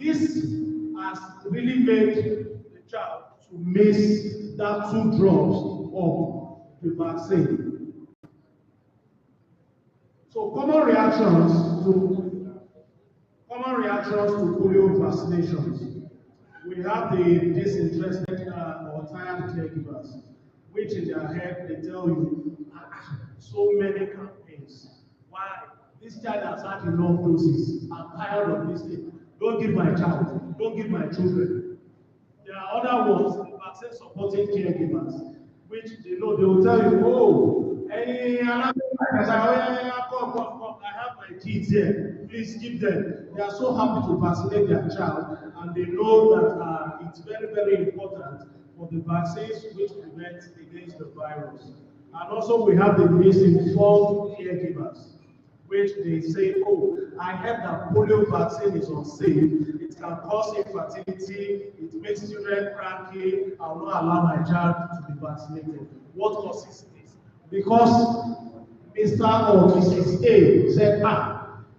This has really made the child to miss that 2 drops of the vaccine. So common reactions to polio vaccinations. We have the disinterested or tired caregivers, which in their head they tell you so many campaigns. Why? This child has had enough doses. I'm tired of this thing. Don't give my child. Don't give my children. There are other ones, the vaccine supporting caregivers, which they know they will tell you, oh, hey, I have my kids here. Please keep them. They are so happy to vaccinate their child, and they know that it's very, very important for the vaccines which prevent against the virus. And also we have the misinformed caregivers, which they say, oh, I heard that polio vaccine is unsafe, it can cause infertility, it makes children cranky, I will not allow my child to be vaccinated. What causes this? Because Mr. or Mrs. A said,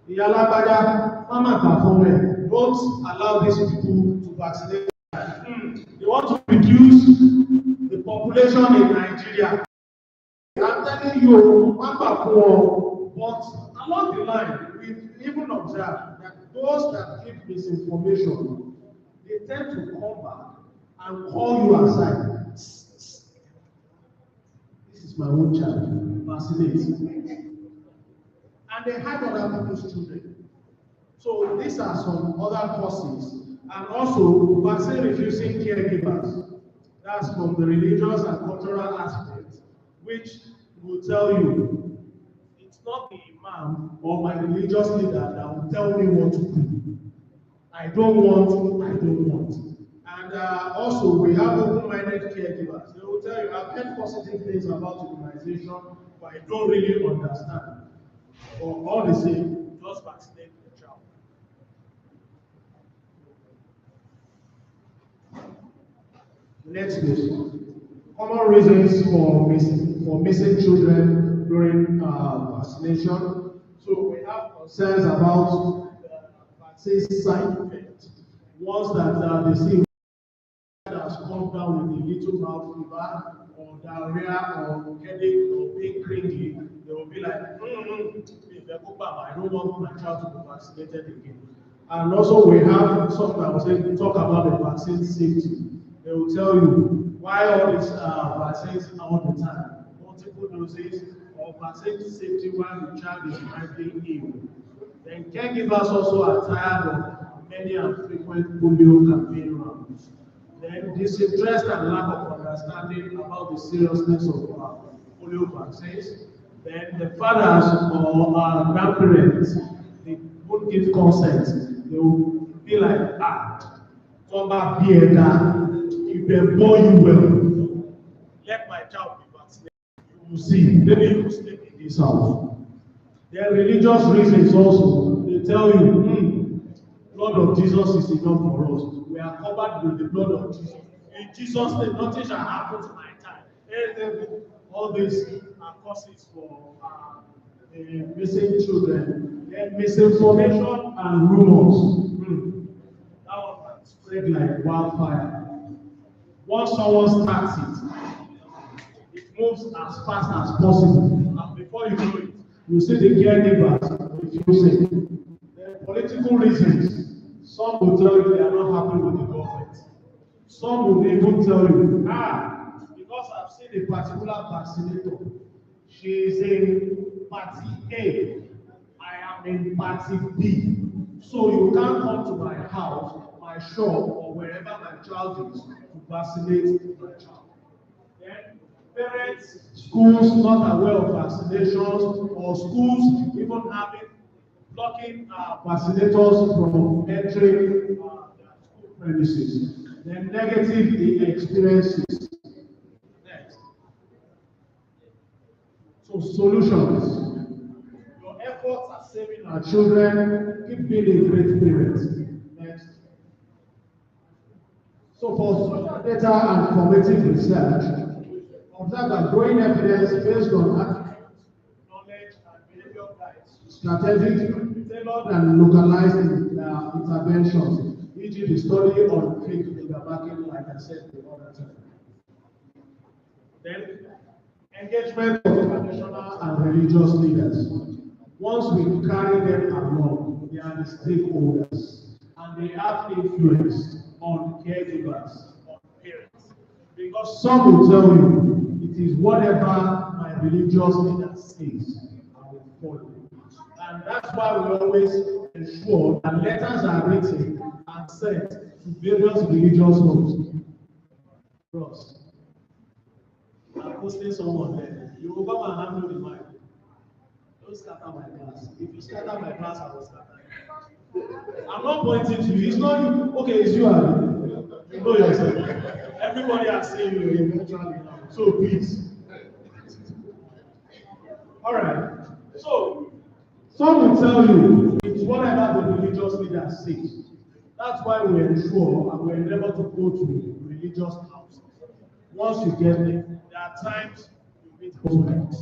Iyalagbada, Mama Kafome, don't allow these people to vaccinate. They want to reduce the population in Nigeria. I'm telling you, Mama Kafome, but along the line, we've even observed that those that give misinformation, they tend to come back and call you aside. This is my own child, vaccinate. And they hide other people's children. So these are some other causes. And also, vaccine refusing caregivers. That's from the religious and cultural aspect, which will tell you, it's not the imam or my religious leader that will tell me what to do. I don't want. And also, we have open-minded caregivers. They will tell you, I've heard positive things about immunization, but I don't really understand. Or all the same, just vaccinate the child. Next page. Common reasons for missing children during vaccination. So we have concerns about vaccine side effects. Ones that they see that has come down with a little mouth fever or diarrhea or headache or being cranky, they will be like, I don't want my child to be vaccinated again. And also we have something I was saying, talk about the vaccine safety. They will tell you why all these vaccines all the time, multiple doses or vaccine safety while the child is mildly ill. Then caregivers also are tired of many and frequent polio campaign rounds. Then disinterest and lack of understanding about the seriousness of polio vaccines. Then the fathers or grandparents, they won't give consent. They will be like, come back here now. If they bore you well, let my child be vaccinated. You will see, maybe you will sleep in this house. Then religious reasons also, they tell you, blood of Jesus is enough for us. We are covered with the blood of Jesus. In Jesus' name, nothing shall happen to my child. All these are causes for missing children. Then misinformation and rumors. That one can spread like wildfire. Once someone starts it moves as fast as possible. And before you know it, you see the caregivers refusing. There are political reasons. Some will tell you they are not happy with the government. Some will even tell you, because I've seen a particular vaccinator, she is in party A, I am in party B. So you can't come to my house, my shop, or wherever my child is to vaccinate my child. Then parents, schools not aware of vaccinations, or schools even blocking vaccinators from entering their school premises. Then negative experiences. Next. So solutions. Your efforts are saving our children. Keep being a great parent. Next. So for social data and formative research, observe that growing evidence based on attributes, knowledge, and behavior guides, strategic, tailored, and localized interventions. e.g. the study on fake figure backing, like I said the other time. Then, engagement of traditional and religious leaders. Once we carry them along, they are the stakeholders, and they have influence on caregivers, on parents. Because some will tell you, it is whatever my religious leader says, I will follow. And that's why we always ensure that letters are written and sent to various religious homes. Trust. I'm posting someone there. You will come and handle the mic. Don't scatter my class. If you scatter my class, I will scatter you. I'm not pointing to you. It's not you. Okay, it's you. You know yourself. Everybody has seen you eventually now. So please. All right. So some will tell you it's whatever the religious leader says. That's why we ensure and we endeavor to go to religious houses. Once you get there are times you meet parents.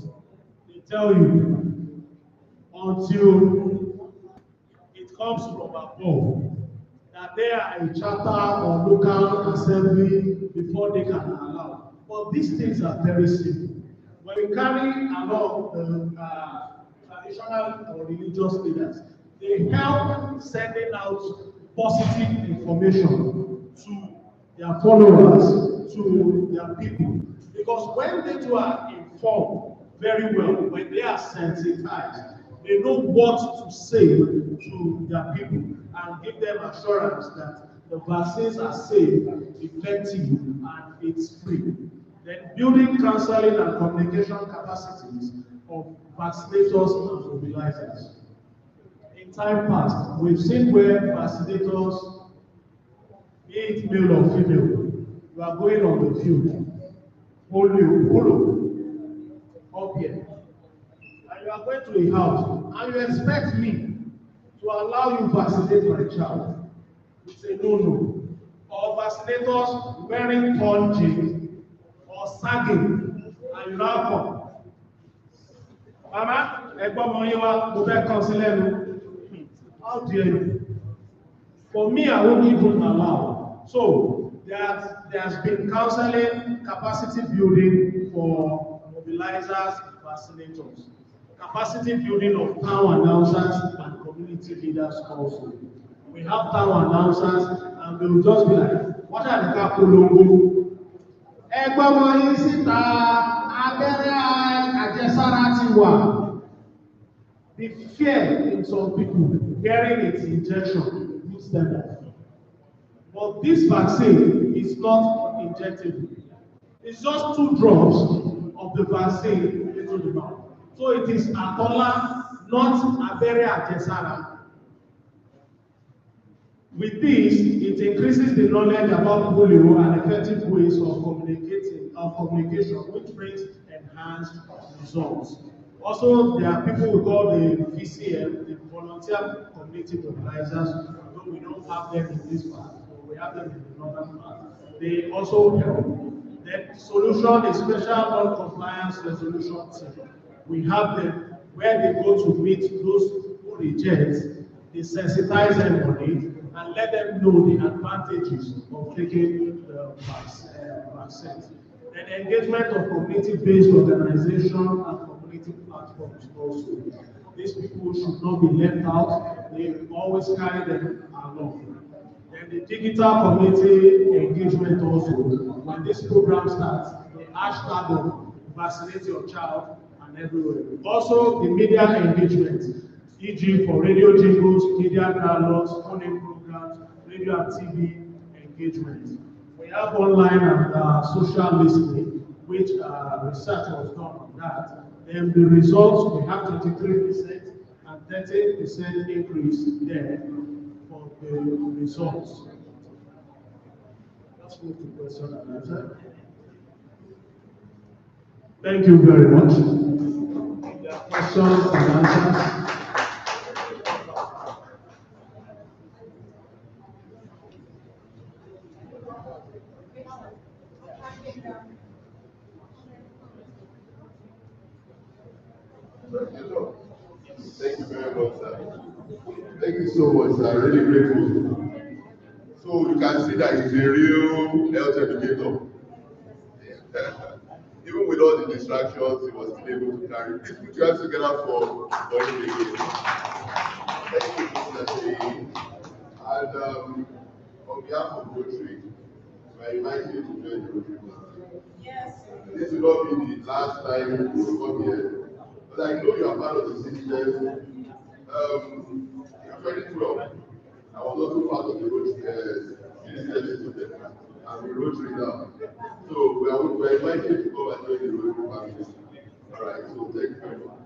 They tell you until it comes from above that they are a charter or local assembly before they can allow. But these things are very simple. When we carry along the traditional or religious leaders, they help sending out positive information to their followers, to their people. Because when they too are informed very well, when they are sensitized, they know what to say to their people and give them assurance that the vaccines are safe, effective, and it's free. Then building counseling and communication capacities of vaccinators and mobilizers. In time past, we've seen where vaccinators, be it male or female, you are going on the field, polio, up here, and you are going to a house, and you expect me to allow you vaccinate my child. It's a no-no. Or vaccinators wearing torn jeans or sagging, and you now come. Mama, how dare you? For me, I won't even allow. So there's been counseling, capacity building for mobilizers, vaccinators, capacity building of town announcers and community leaders also. We have town announcers, and they will just be like, what are the capolongo? The fear in some people hearing its injection puts them off. But this vaccine is not injectable. It's just 2 drops of the vaccine into the mouth. So it is Atola, not Abere Ajesara. With this, it increases the knowledge about polio and effective ways of communication, which brings enhanced results. Also, there are people we call the VCM, the volunteer community mobilizers, although we don't have them in this part, but we have them in the northern part. They also help. Then solution is special non-compliance resolution team. We have them where they go to meet those who reject, they sensitize them on it, and let them know the advantages of taking the vaccines. Then engagement of community-based organization and community platforms also. These people should not be left out. They always carry them along. Then the digital community engagement also. When this program starts, the hashtag of vaccinate your child and everywhere. Also the media engagement, e.g. for radio jingles, media dialogues, phone-in programs, radio and TV engagement. We have online and social listening, which research was done on that. Then the results, we have 23% and 30% increase there for the results. Let's move to question and answer. Thank you very much. There are questions and answers. Thank you very much, sir. Thank you so much, sir. Really grateful. So you can see that he's a real health educator. Even with all the distractions, he was still able to carry. Please put your hands together for him again. Thank you, Mr. Sheyi. And on behalf of Rotary, I invite you to join the Rotary Club. Yes. This will not be the last time you will come here. But I know you are part of the system. In 2012, I was also part of the Rotary system. I'm a Rotary now. So we are invited to come and join the Rotary family. All right, so thank you very much.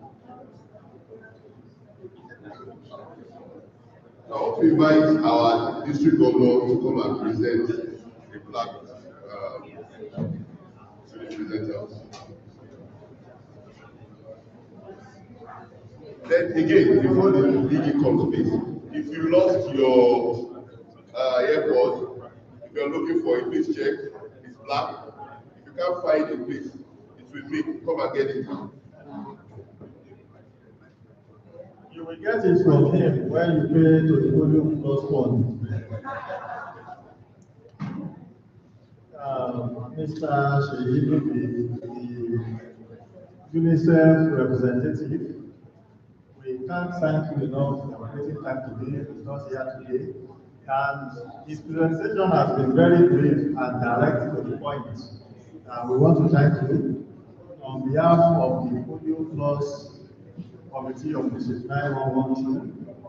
I want to invite our district governor to come and present the plaque to the presenters. Then again, before the DG comes, please, if you lost your airport, if you're looking for it, please check. It's black. If you can't find it, please, it's with me. Come and get it. You will get it from him when you pay to the Polio Plus Fund. Mr. Sheyi, the UNICEF representative, we can't thank you enough for taking time today. He's not here today. And his presentation has been very brief and direct to the point. We want to thank you on behalf of the Polio Plus Committee of District 9112.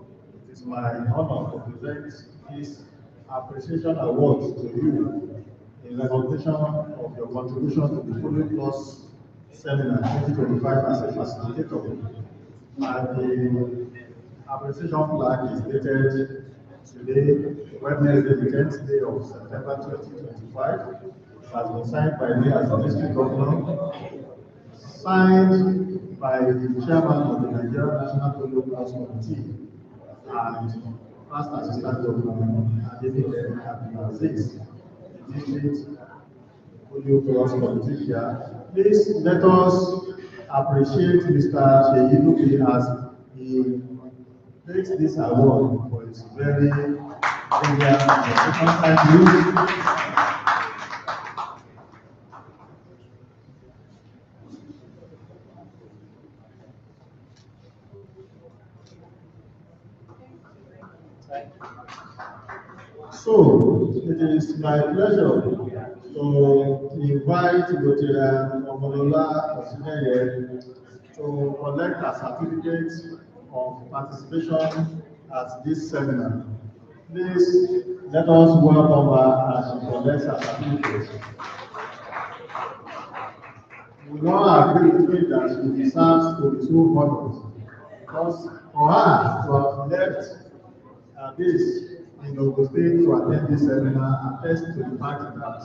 It is my honor to present this appreciation award to you in recognition of your contribution to the Polio Plus Seminar 2025 as a facilitator. And the appreciation flag is dated today, Wednesday, the 10th day of September 2025. It has been signed by me as the district governor, signed by the chairman of the Nigerian National Polio Plus Committee and first assistant governor Adenike Abdul-Azeez, the district Polio Plus Committee here. Please let us appreciate Mr. Sheyi as he takes this award for his very brilliant presentation. Thank you. So, it is my pleasure to invite Rotarian Akintola to collect a certificate of participation at this seminar. Please let us welcome her as she collects her certificate. We all agree with me that she deserves to be so honored, because for her to have left this in Ogun State to attend this seminar attests to the fact that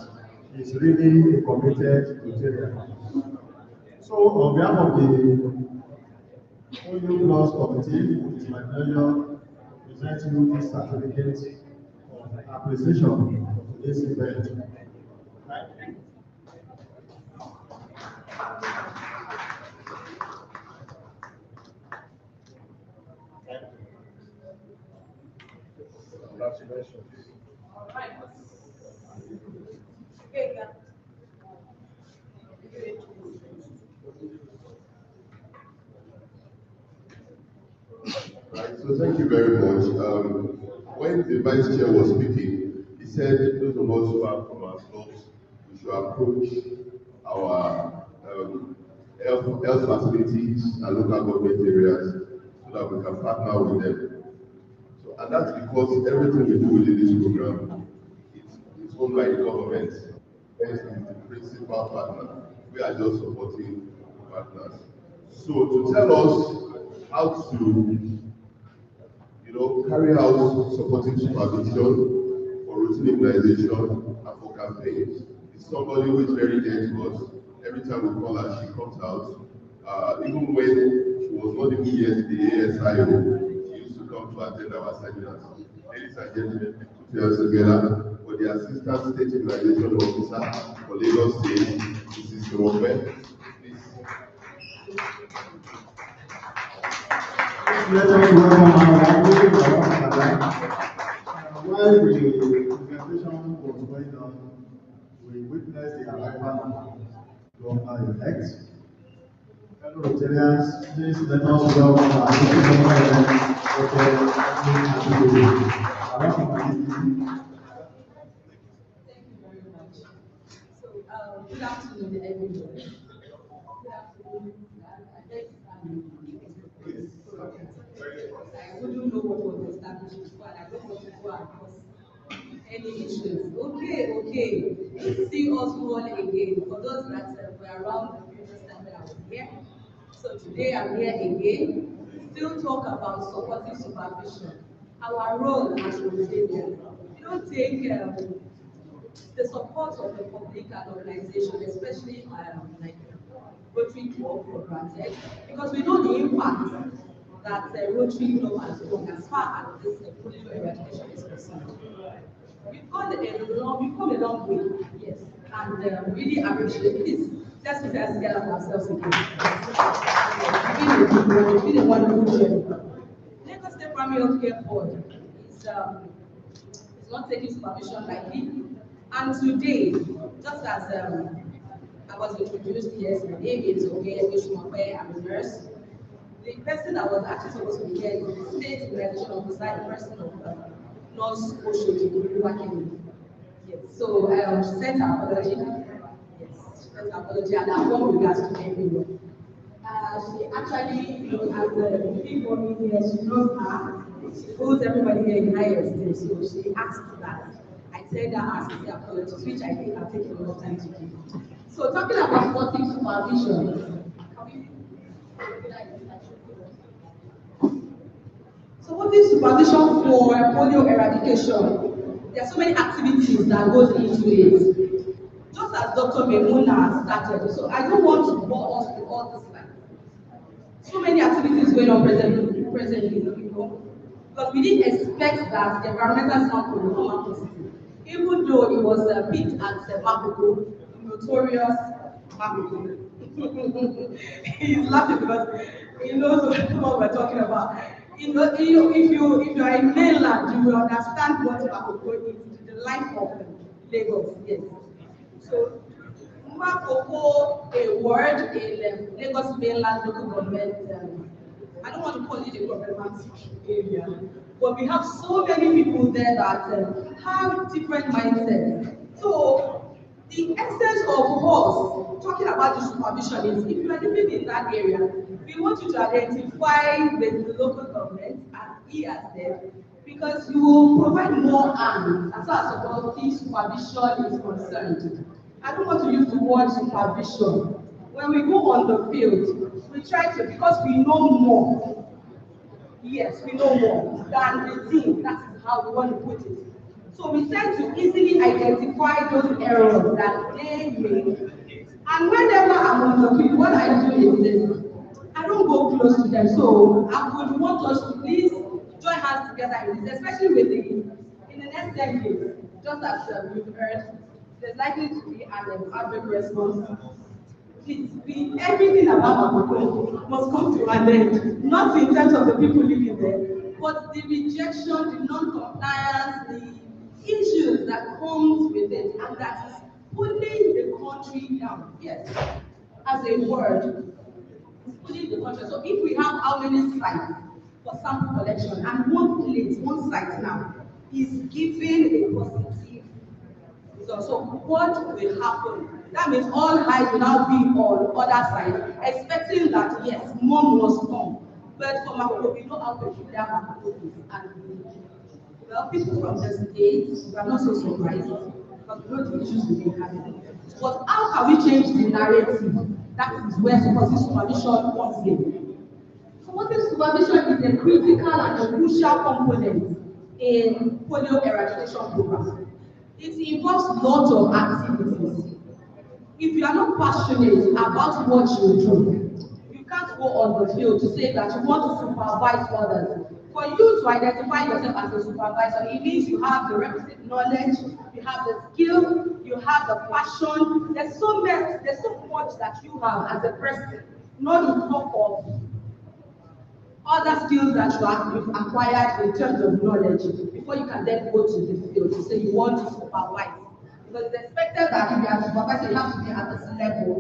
he is really a committed Rotarian. So, on behalf of the Polio Plus Committee, it is my pleasure to present you this certificate of appreciation for this event. Thank you. Congratulations. All right. Right, so thank you very much. When the vice chair was speaking, he said those of us who are from our clubs, we should approach our health facilities and local government areas so that we can partner with them. So, and that's because everything we do within this program is owned by the government. Hence, is the principal partner. We are just supporting partners. So to tell us how to carry out supporting supervision for routine immunization and for campaigns. It's somebody who is very dear to us. Every time we call her, she comes out. Even when she was not even yet the ASIO, she used to come to attend our seminars. Ladies and gentlemen, please put your hands together for the Assistant State Immunization Officer for Lagos State, Mrs. Rotary. Let us welcome our while the presentation was going on, we witnessed the arrival of governor-elect. Fellow Rotarians, please let us welcome our governor-elect, Rtn Abdul Azeez. Thank you very much. So, good afternoon, everybody. Good afternoon. I wouldn't know what was established before, and I don't want to go and cause any issues. Okay. See us all again. For those that were around the previous time when I was here. So today I'm here again. Still talk about supportive supervision. Our role as Rotarians. We don't take the support of the public and organization, especially like Rotary work for granted, because we know the impact that Rotary has done as far as this polio eradication is concerned. We've come a long way, yes, and really appreciate this. Let's be fair together for ourselves again. It's been a wonderful journey. Lagos State Primary Healthcare Board is not taking supervision lightly. And today, just as I was introduced yesterday, it's okay, I'm a nurse. The person that was actually supposed to be here is the state election officer, the person of Nurse Oshodi. Yes, so she sent her apology. Yes, she sent her apology, and I want regards to everyone. She actually, as the big woman here, she knows her. She holds everybody here in high esteem, so she asked that I send her as the apologies, which I think I've taken a lot of time to do. So talking about supportive supervision. Supportive supervision for polio eradication. There are so many activities that goes into it. Just as Dr. Memuna started, so I don't want to bore us with all this like so many activities going on presently, because we didn't expect that the environmental sample would come out positive, even though it was picked at Makoko, notorious Makoko. He's laughing because he knows what we're talking about. If you are in mainland, you will understand what Makoko is, the life of Lagos. Yes. So Makoko, a word in Lagos mainland local government. I don't want to call it a problematic area, but we have so many people there that have different mindsets. So the essence of us talking about the supervision is if you are living in that area, we want you to identify with the local government and he as them, because you will provide more hands as far as about the supervision is concerned. I don't want to use the word supervision. When we go on the field, we try to, because we know more. Yes, we know more than the team. That is how we want to put it. So we tend to easily identify those errors that they make. And whenever I'm on the field, what I do is this. I don't go close to them. So I would want us to please join hands together in this, especially with in the next 10 years, just as we've heard, there's likely to be an outbreak response. Everything about Makoko must come to an end, not in terms of the people living there, but the rejection, the non-compliance, the issues that comes with it, and that is pulling the country down. Yes, as a word, it's pulling the country. So if we have how many sites for sample collection, and one site now is giving a positive. So what will happen? That means all eyes will now be on other side, expecting that yes, more must come. But for Makoko, we know how peculiar Makoko is, and well, people from the States, we are not so surprised because we know the issues we've been having. But how can we change the narrative? That is where supportive supervision comes in. Supportive supervision is a critical and a crucial component in polio eradication program. It involves lots of activities. If you are not passionate about what you do, you can't go on the field to say that you want to supervise others. For you to identify yourself as a supervisor, it means you have the requisite knowledge, you have the skill, you have the passion. There's so much that you have as a person, not to talk of other skills that you've acquired in terms of knowledge before you can then go to the field to say you want to supervise. Because it's expected that if you are supervising, you have to be at this level.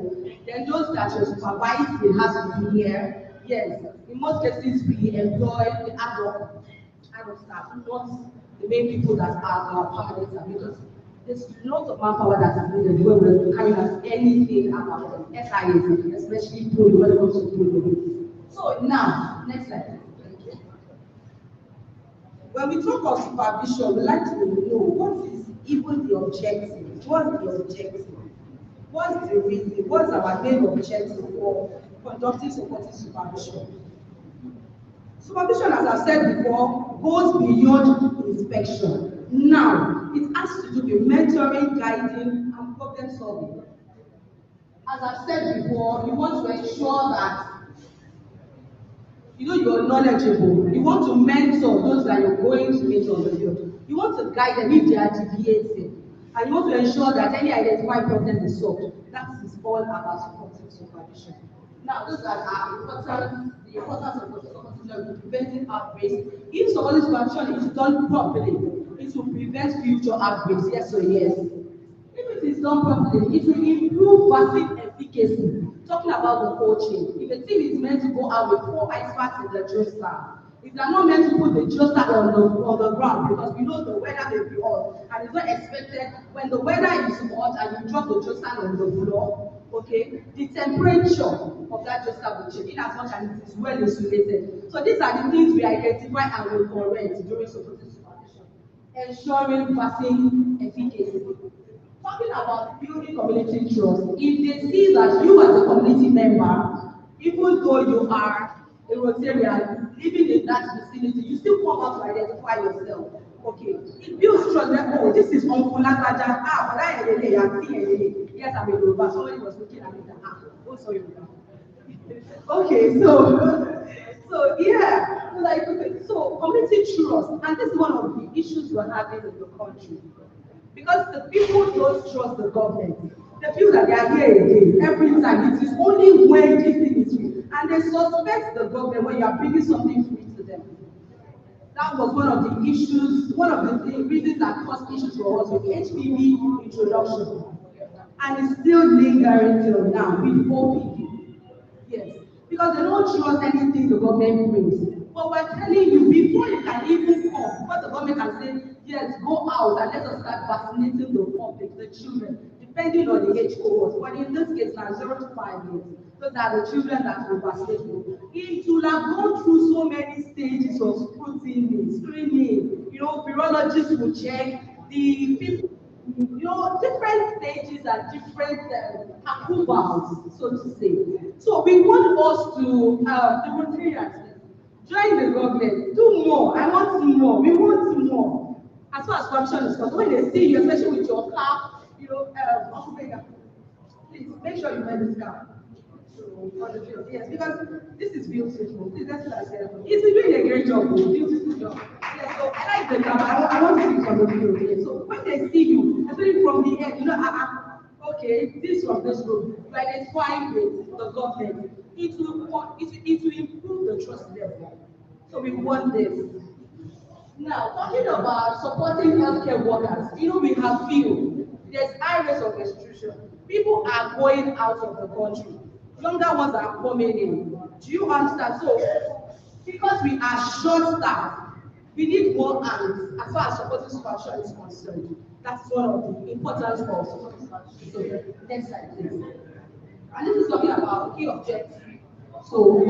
Then those that you're supervising has to be here. Yes, in most cases, we employ the adult staff, not the main people that are permanent staff, because there's lots of manpower that is needed when we're carrying out anything about SIAs, especially polio, when it comes to polio. So now, next slide. When we talk of supervision, we like to know what is even the objective. What's the objective? What's the reason? What's our main objective for conducting supporting supervision? Supervision, as I've said before, goes beyond inspection. Now, it has to do with mentoring, guiding, and problem solving. As I've said before, you want to ensure that you're knowledgeable. You want to mentor those that you're going to meet on the field. You want to guide them if they are deviating. And you want to ensure that any identified problem is solved. That is all about supporting supervision. Now, those that are important, the importance of supervision, preventing outbreaks. If supporting supervision is done properly, it will prevent future outbreaks, yes or yes. If it is done properly, it will improve vaccine efficacy. Talking about the coaching, if a team is meant to go out with 4 experts in the drill, if they are not meant to put the drill on the ground, because we know the weather may be hot, and it's not expected when the weather is hot and you drop the drill on the floor, okay, the temperature of that drill will change in as much as it is well insulated. So these are the things we identify and we correct during supporting supervision, ensuring vaccine efficacy. Talking about building community trust, if they see that you as a community member, even though you are a Rotarian living in that vicinity, you still come out to identify yourself. Okay, it builds trust that, oh, this is Uncle Lakaja. But I yes, I'm a Yoruba. Somebody was looking at me and oh, sorry. Okay, so yeah, like, so community trust, and this is one of the issues we're having in the country. Because the people don't trust the government. They feel that they are here again every time. It is only when this thing is free. And they suspect the government when you are bringing something free to them. That was one of the issues, one of the reasons that caused issues for us with HPV introduction. And it's still lingering till now with OPV. Yes. Because they don't trust anything the government brings. But we're telling you, before you can even come, before the government can say, yes, go out and let us start vaccinating the public, the children, depending on the age cohort. But in this case, now 0 to 5 years. Those are the children that will vaccinate. It will have gone through so many stages of scrutiny, screening. Virologists will check the people. Different stages and different approvals, so to say. So we want us to, the Rotarians, join the government, do more. I want more. We want more. As far as corruption is concerned, when they see you, especially with your car, please make sure you wear this car. On the field, yes, because this is beautiful. That's what I said. He's doing a great job, beautiful job. Yes, so I like the car. I want to see it on the field. Yes. So when they see you, especially from the end, okay, this from this room, you identify with the government. It will improve the trust level. So we want this. Now, talking about supporting healthcare workers, we have few. There's high rates of restriction. People are going out of the country. Younger ones are coming in. Do you understand? So, because we are short-staffed, we need more hands as far as supporting supervision is concerned. That's one of the importance of supporting supervision. So, next slide, please. And this is talking about key objectives. So,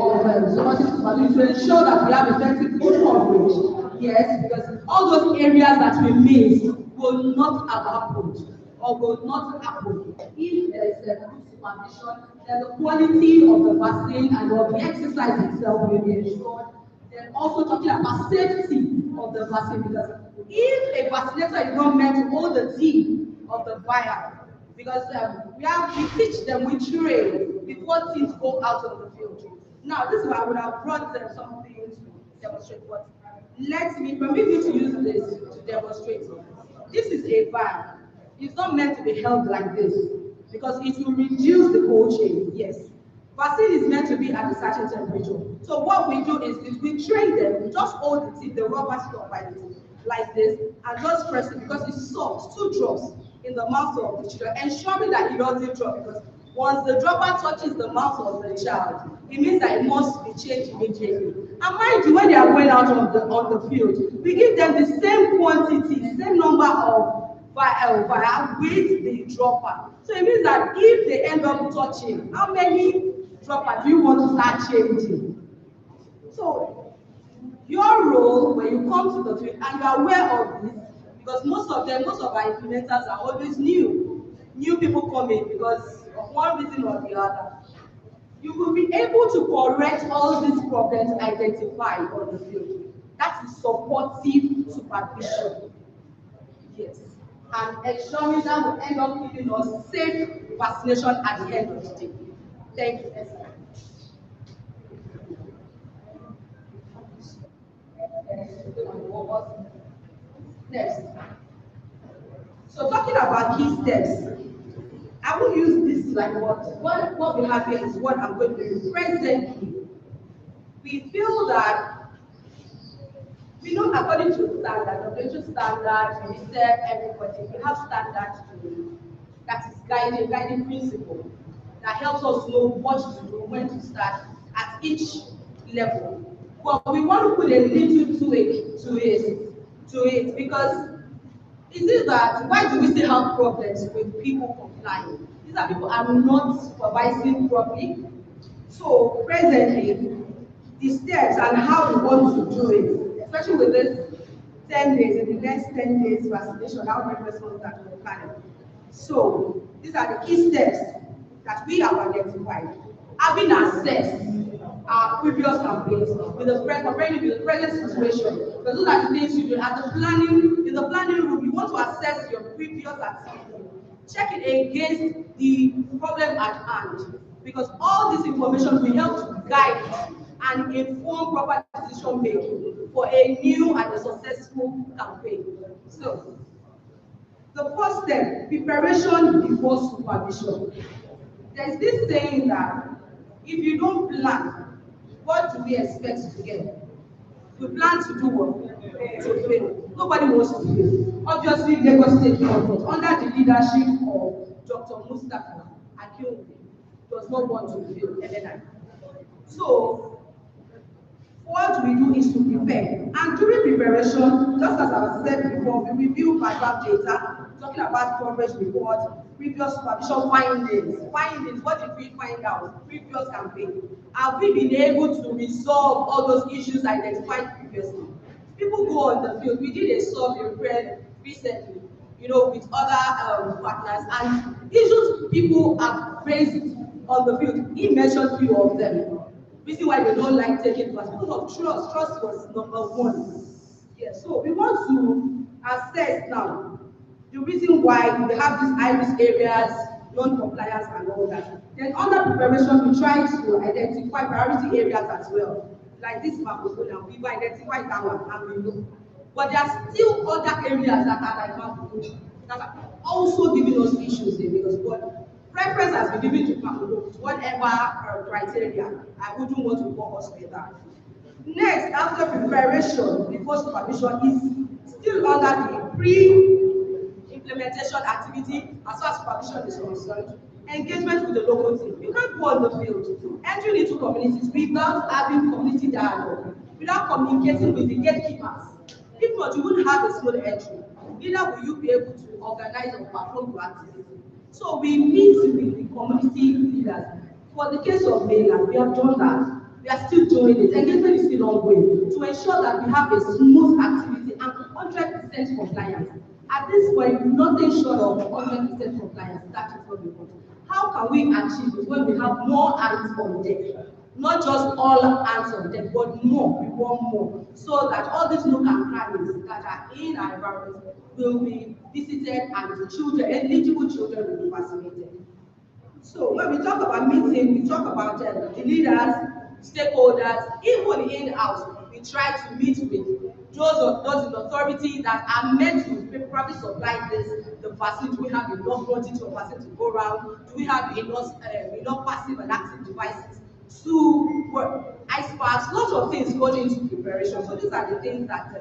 supporting supervision to ensure that we have effective coverage. Yes, because all those areas that we miss will not have happened or will not happen if there is a good supervision. Then the quality of the vaccine and of the exercise itself will be ensured. Then also talking about safety of the vaccine, because if a vaccinator is not meant to hold the team of the vial, because we teach them, we train before teams go out on the field. Now, this is why I would have brought them something to demonstrate, but permit me to use this to demonstrate. This is a vial. It's not meant to be held like this, because it will reduce the cold chain, yes. Vaccine is meant to be at a certain temperature. So what we do is we train them, we just hold the tip, the rubber stuff by the tip, like this, and just press it because it's soft, 2 drops in the mouth of the child, ensuring that it doesn't drop, because once the dropper touches the mouth of the child, it means that it must be changed immediately. And mind you, when they are going out on the field, we give them the same quantity, same number of vial with the dropper. So it means that if they end up touching, how many droppers do you want to start changing? So your role when you come to the field and you are aware of this, because most of our implementers are always new people come in because of one reason or the other. You will be able to correct all these problems identified on the field. That is supportive supervision. Yes. And ensuring that will end up giving us safe vaccination at the end of the day. Thank you. Next. So talking about key steps, I will use this like what we have here is what I'm going to do presently. We feel that we know according to standard, the standard, we serve everybody. We have standards that is guiding principle that helps us know what to do, when to start at each level. But we want to put a little to it because is it that why do we still have problems with people complying? These are people are not supervising properly. So presently, the steps and how we want to do it, especially with this 10 days, in the next 10 days vaccination, how many response that we're planning. So these are the key steps that we have identified. Having assessed our previous campaigns with the present situation, because those are the things you do at the planning. In the planning room, you want to assess your previous activity, check it against the problem at hand, because all this information will help to guide and inform proper decision making for a new and a successful campaign. So, the first step, preparation before supervision. There's this saying that if you don't plan, what do we expect to get? We plan to do what? To fail. Nobody wants to fail. Obviously, Lagos State Government, under the leadership of Dr. Mustafa Akintola, does not want to fail. So, what we do is to prepare. And during preparation, just as I said before, we review background data, talking about coverage reports, previous supervision findings, what did we find out, previous campaign. Have we been able to resolve all those issues identified previously? People go on the field. We did a survey recently, with other partners, and issues people have raised on the field. He mentioned 3 of them. Reason why they don't like taking was because of trust. Trust was number 1. Yes, so we want to assess now the reason why we have these high-risk areas, non-compliance, and all that. Then under preparation, we try to identify priority areas as well. Like this map, we've identified that one, and we know. But there are still other areas that are like map that are also giving us issues in Lagos. But preference has been given to Maputo, whatever criteria. I wouldn't want to focus with that. Next, after preparation, before supervision is still under the pre-implementation activity as far as supervision is concerned. Engagement with the local team. You can't go on the field, entering into communities without having community dialogue, without communicating with the gatekeepers. If not, you wouldn't have a smooth entry. Neither will you be able to organize or perform your activity. So we meet with the community leaders. For the case of mainland, we have done that. We are still doing it. Engagement is still ongoing to ensure that we have a smooth activity and 100% compliance. At this point, nothing short of 100% compliance. That is what we want. How can we achieve it when we have more hands on deck? Not just all hands on deck, but more. We want more. So that all these local crannies that are in our environment will be visited and the children, eligible children, will be vaccinated. So when we talk about meeting, we talk about the leaders, stakeholders, even in-house, we try to meet with those in authority that are meant to probably supply the vaccine. Do we have enough quantity of vaccine to go around? Do we have enough passive and active devices to work? Ice packs, lots of things go into preparation. So these are the things that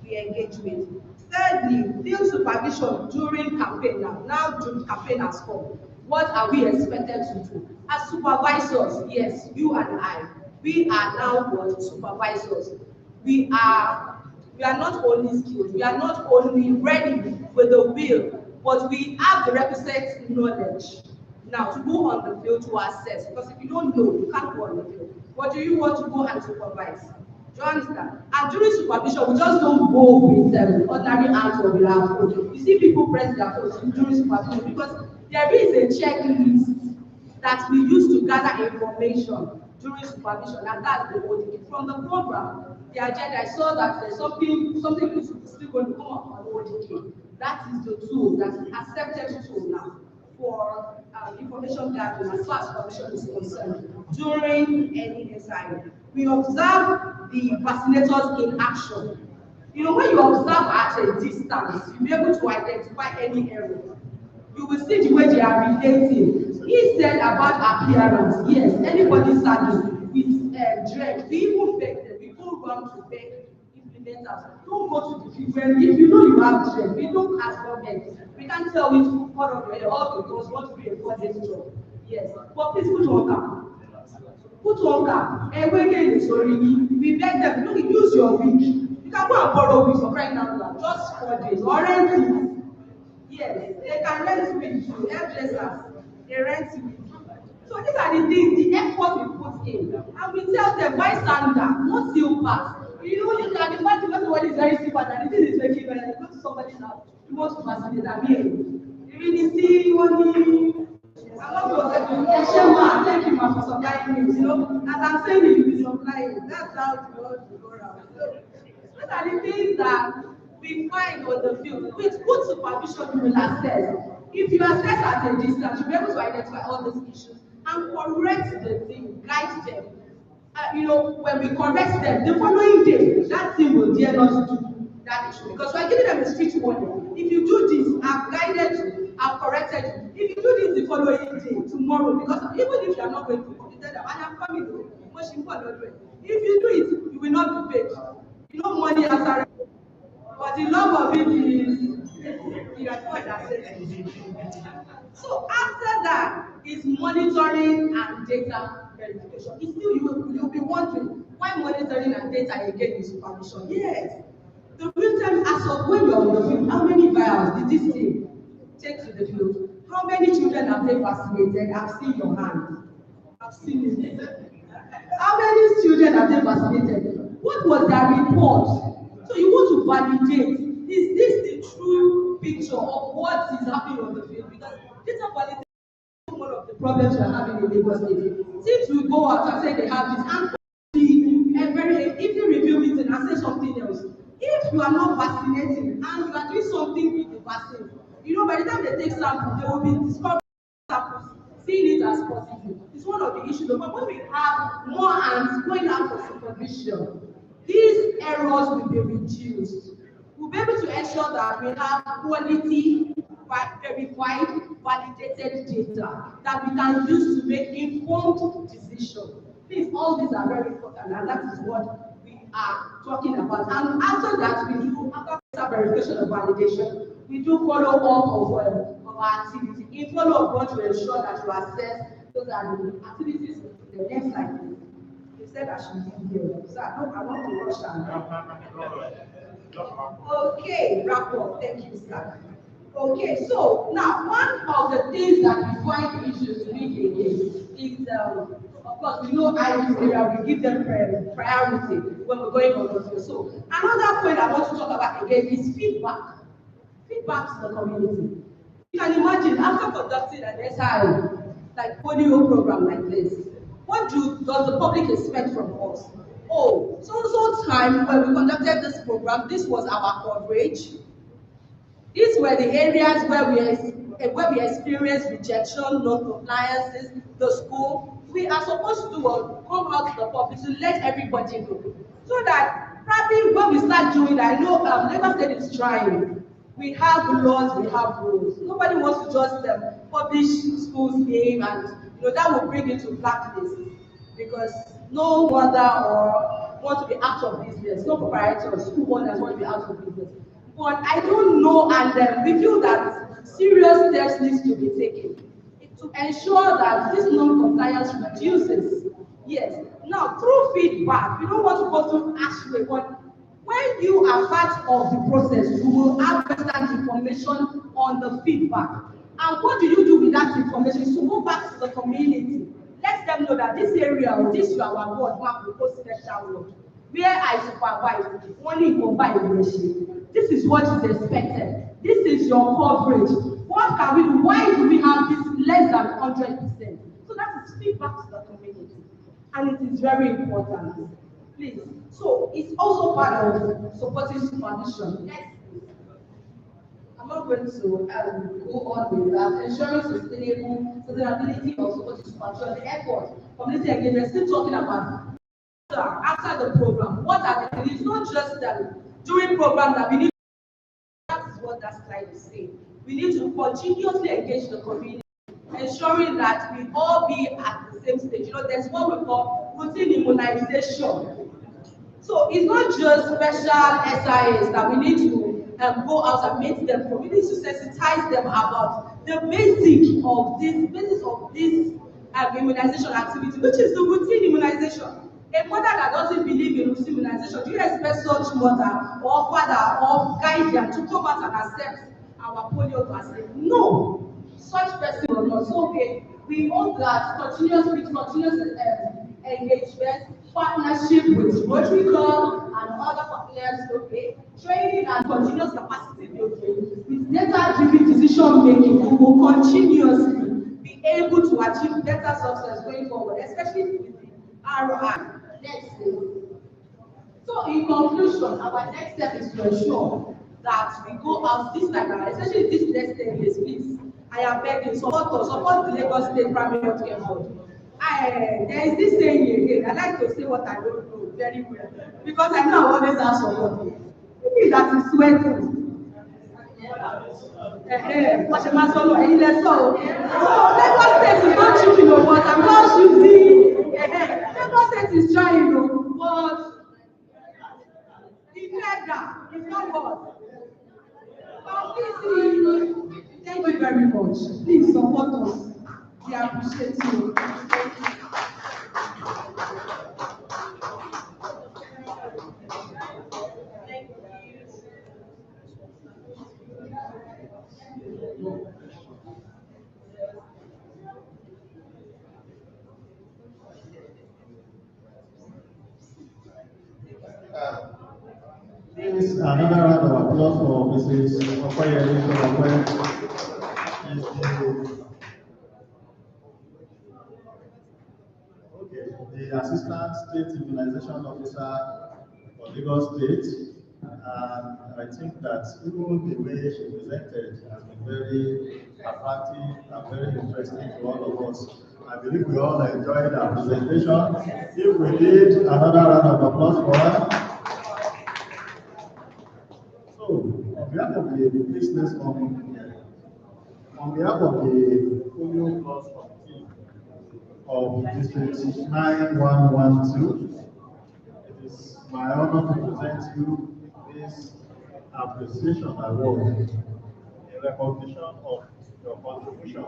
we engage with. Thirdly, field supervision during campaign. Now the campaign has come. What are we expected to do? As supervisors, yes, you and I, we are now what? Supervisors. We are not only skilled, we are not only ready with the will, but we have the requisite knowledge now to go on the field to assess. Because if you don't know, you can't go on the field. What do you want to go and supervise? Do you understand? And during supervision, we just don't go with ordinary hands or we have. You see people press their phones during supervision because there is a checklist that we use to gather information during supervision, and that's the ODK. From the program, the agenda, I saw that there's something is still going to come up on ODK. That is the tool, that is accepted tool now for information gathering as far as supervision is concerned during any SIM. We observe the vaccinators in action. You know, when you observe at a distance, you'll be able to identify any error. You will see the way they are relating. He said about appearance. Yes, anybody starting with dread, we even fake them. We go around to fake implementers. Don't go to the field. If you know you have dread, we don't ask for them. We can't tell which part of the all because want to be a project job. Yes, but please put on that. Put on that. And when again is sorry, we beg them. Look, use your week. You can go and borrow weeks for crying out loud. Just 4 days or rent it. Yes, they can rent week too. Hairdressers, they rent week. So these are the things, the effort we put in. And we tell them, buy sandal, not silver. You know, you can imagine when somebody is very silver and the thing is making better. You go to somebody's house, you want to vaccinate them here. You really see what thank you for supplying me. You know, as I'm saying it, you supplying. That's how it goes to go around. So, these are the things that we find on the field. With good supervision, you will assess. If you assess at a distance, you'll be able to identify all these issues and correct the thing, guide them. You know, when we correct them, the following day, that thing will dare not do that issue. Because we're giving them a strict warning. If you do this, I've guided you, I've corrected you. If you do this the following day, tomorrow, because even if you are not going to complete them, and I'm coming to if you do it, you will not be paid. You know, money as a but the love of it is you are going to say. So after that is monitoring and data verification. It's still you'll be wondering why monitoring and data again is supervision. Yes. The real time as of when you're on the field, how many vials did this team take to the field? How many children have they vaccinated? I've seen your hand. I've seen it. How many children have they vaccinated? What was their report? So you want to validate, is this the true picture of what is happening on the field? Because data validation is one of the problems we're having in Lagos State. Since we go out and say they have this, and if you review meeting and say something else, if you are not vaccinating and you are doing something with the vaccine, you know, by the time they take samples, they will be discovering samples, seeing it as positive. It's one of the issues. But when we have more hands going out for supervision, these errors will be reduced. We'll be able to ensure that we have quality, verified, validated data that we can use to make informed decisions. Please, all these are very important, and that is what we are talking about. And after that, we do, after verification and validation, we do follow up of our activity. In follow-up, we want to ensure that you assess those are the activities in the next slide. They said I should be here. So I want to rush and okay, wrap up. Thank you, sir. Okay, so now one of the things that we find issues to be is, of course, we know IDs area, we give them priority when we're going on the field. So another point I want to talk about again is feedback. Feedback to the community. You can imagine after conducting an SIM, like polio program like this, what does the public expect from us? Oh, so time when we conducted this program, this was our coverage. These were the areas where we experienced rejection, non-compliances, the school. We are supposed to come out to the public to let everybody know, so that probably when we start doing that, I know Lagos State is trying. We have laws, we have rules. Nobody wants to just publish school's name, and that will bring it to blacklist, because no mother or want to be out of business, no proprietor or school owners want to be out of business. But I don't know, and we feel that serious steps need to be taken to ensure that this non-compliance reduces. Yes. Now, through feedback, we don't want to go through harsh way, but when you are part of the process, you will have constant information on the feedback. And what do you do with that information? Is to go back to the community. Let them know that this area or this is our ward, one proposed special ward, where I supervise, only combine. This is what is expected. This is your coverage. What can we do? Why do we have this less than 100%? So that is feedback to the community. And it is very important. Please. So it's also part of supporting supervision. Next, I'm not going to go on with that. Ensuring sustainability of supporting supervision, the effort, community engagement, still talking about after the program. What are the needs? Not just during program that we need. That is what that slide is saying. We need to continuously engage the community, ensuring that we all be at the same stage. There's what we call routine immunization. So it's not just special SIAs that we need to go out and meet them. We need to sensitize them about the basis of this immunization activity, which is the routine immunization. A mother that doesn't believe in routine immunization, do you expect such mother or father or guardian to come out and accept our polio vaccine? No, such person will not. So we hope that continuous engagement, partnership with Rotary Club and other partners, training and continuous capacity building, with data-driven decision making, we will continuously be able to achieve better success going forward, especially with the ROI. Next thing. So in conclusion, our next step is to ensure that we go out this time around, especially this next 10 years, please. I am begging, support the Lagos State Primary Healthcare Board. There is this saying again, I like to say what I don't know very well, because I know I always have support. It is that is sweating. Lagos State is not choosing, but I'm not choosing. Lagos State is trying, but Ikeja is not what. Thank you very much. Please support us. We appreciate you. Please, another round of applause for Mrs. Ikeja-GRA. The Assistant State Immunization Officer for Lagos State, and I think that even the way she presented has been very attractive and very interesting to all of us. I believe we all enjoyed our presentation. If we did, another round of applause for her. So, on behalf of the business community, on behalf of the Polio Plus Committee of District 9112, it is my honor to present you this appreciation award in recognition of your contribution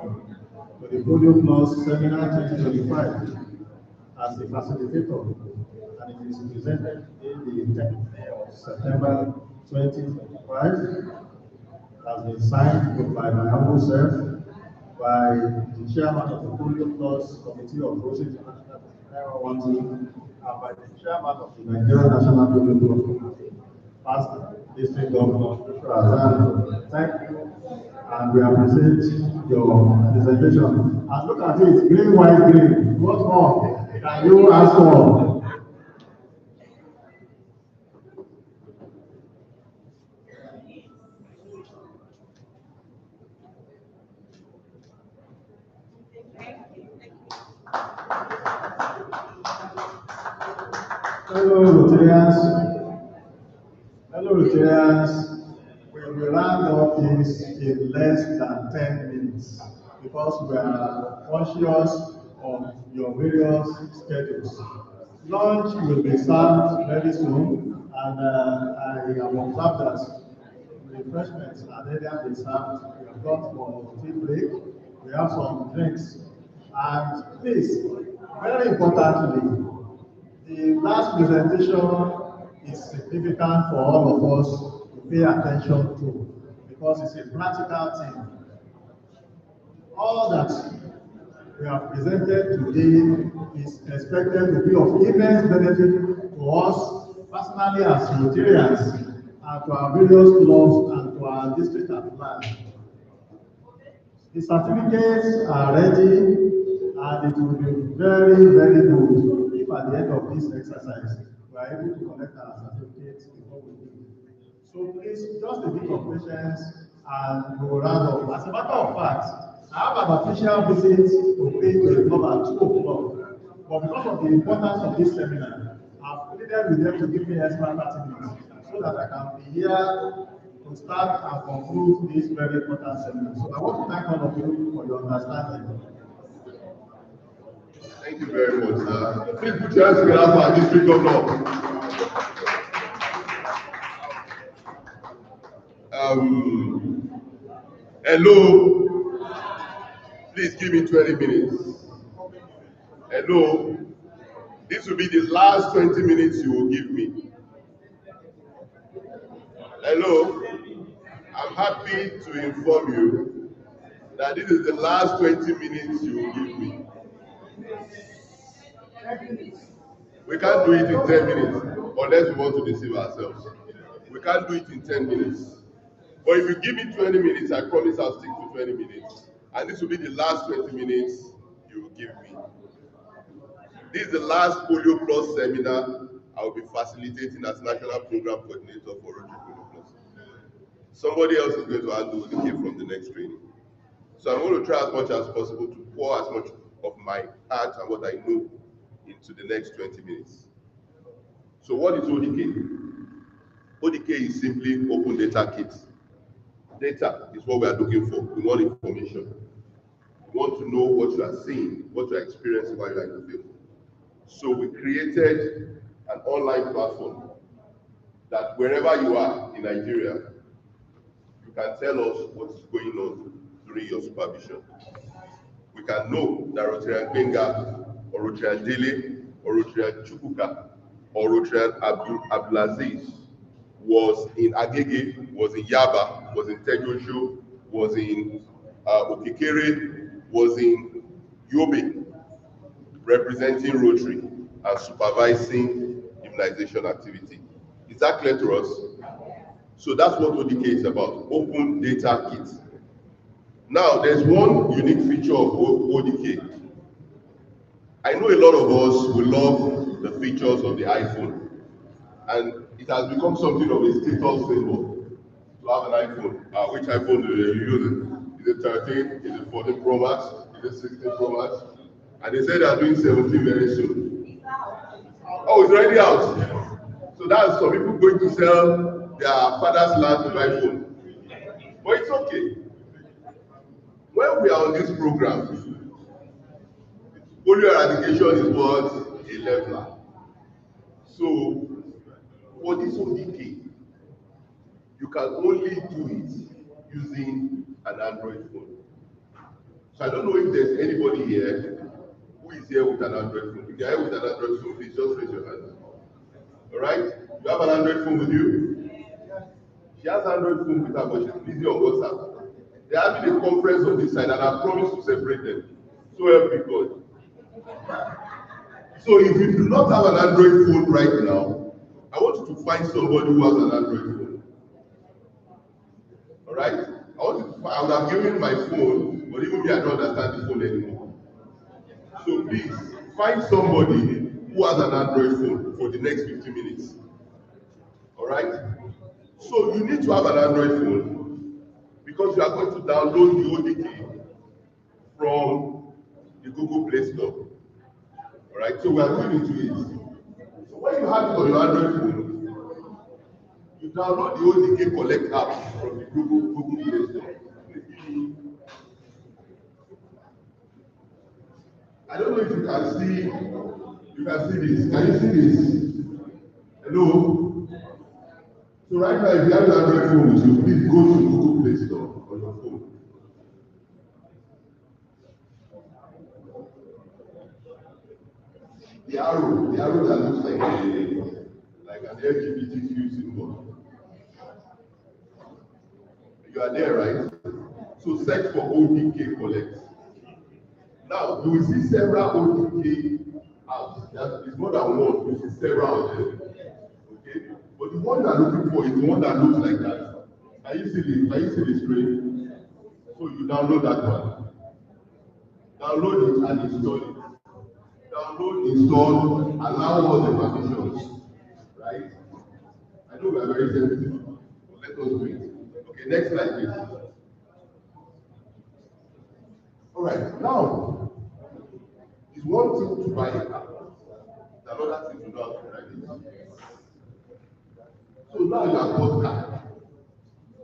to the Polio Plus Seminar 2025 as the facilitator, and it is presented in the 10th day of September 2025. Has been signed by my humble self, by the chairman of the Polio Plus Committee of Rotary and by the chairman of the Nigerian National Polio Plus Committee, past district governor Akintola. Thank you, and we appreciate your presentation. And look at it, green, white, green. What more can you ask for? Hello, Rotarians. Rotarians, we will round up this in less than 10 minutes because we are conscious of your various schedules. Lunch will be served very soon, and I have observed that refreshments are earlier been served. We have got for tea break. We have some drinks. And please, very importantly, the last presentation is significant for all of us to pay attention to because it's a practical thing. All that we have presented today is expected to be of immense benefit to us personally as Rotarians and to our various clubs and to our district at large. The certificates are ready and it will be very, very good if at the end of this exercise we are able to collect our certificates before we leave. So please, just a bit of patience and we will round up. As a matter of fact, I have an official visit to pay to a club at 2 o'clock. But because of the importance of this seminar, I've pleaded with them to give me extra 30 minutes so that I can be here to start and conclude this very important seminar. So I want to thank all of you for your understanding. Thank you very much, sir. Please put your hands together for our district governor. Hello. Please give me 20 minutes. Hello. This will be the last 20 minutes you will give me. Hello. I'm happy to inform you that this is the last 20 minutes you will give me. We can't do it in 10 minutes unless we want to deceive ourselves. We can't do it in 10 minutes. But if you give me 20 minutes, I promise I'll stick to 20 minutes. And this will be the last 20 minutes you will give me. This is the last Polio Plus seminar I will be facilitating as National Program Coordinator for Rotary Polio Plus. Somebody else is going to handle the key from the next training. So I'm going to try as much as possible to pour as much of my heart and what I know into the next 20 minutes. So what is ODK? ODK is simply open data kits. Data is what we are looking for. We want information. We want to know what you are seeing, what you are experiencing while you are in the field. So we created an online platform that wherever you are in Nigeria, you can tell us what is going on during your supervision. We can know that Rtn Benga or Rtn Dele or Rtn Chukuka or Rtn Abdul-Azeez was in Agege, was in Yaba, was in Tegosho, was in Okekere, was in Yobe, representing Rotary and supervising immunization activity. Is that clear to us? So that's what ODK is about, open data kits. Now, there's one unique feature of ODK. I know a lot of us will love the features of the iPhone, and it has become something of a status symbol to have an iPhone. Which iPhone do you use? Is it 13? Is it 14 Pro Max? Is it 16 Pro Max? And they said they are doing 17 very soon. Oh, it's already out. So that's some people going to sell their father's land with iPhone. But it's okay. When we are on this program, polio eradication is what? A leveler. So for this ODK, you can only do it using an Android phone. So I don't know if there's anybody here who is here with an Android phone. If you're here with an Android phone, please just raise your hand. All right? You have an Android phone with you? She has an Android phone with her, but she's busy on WhatsApp. They're having a conference on this side, and I promise to separate them. So help me God. So if you do not have an Android phone right now, I want you to find somebody who has an Android phone. All right? I would have given my phone, but even me, I don't understand the phone anymore. So please, find somebody who has an Android phone for the next 15 minutes. All right? So you need to have an Android phone because you are going to download the ODK from the Google Play Store. All right? So we are going into it. So when you have it on your Android phone, to download the Adenike Collect app from the Google Play Store. I don't know if you can see this. Can you see this? Hello? So right now, if you have an Android phone with you, please go to Google Play Store on your phone. The arrow that looks like an LGBTQ symbol. You are there, right? So search for Adenike Collect. Now, you will see several Adenike apps. That is more than one, you see several of them. Okay? But the one you're looking for is the one that looks like that. Can you see the screen? So you download that one. Download it and install it. Download, install, allow all the permissions. Right? I know we are very sensitive, but let us do it. Okay, next slide, please. All right, now, it's one thing to buy a car, it's another thing to know how to drive it. So now you have bought car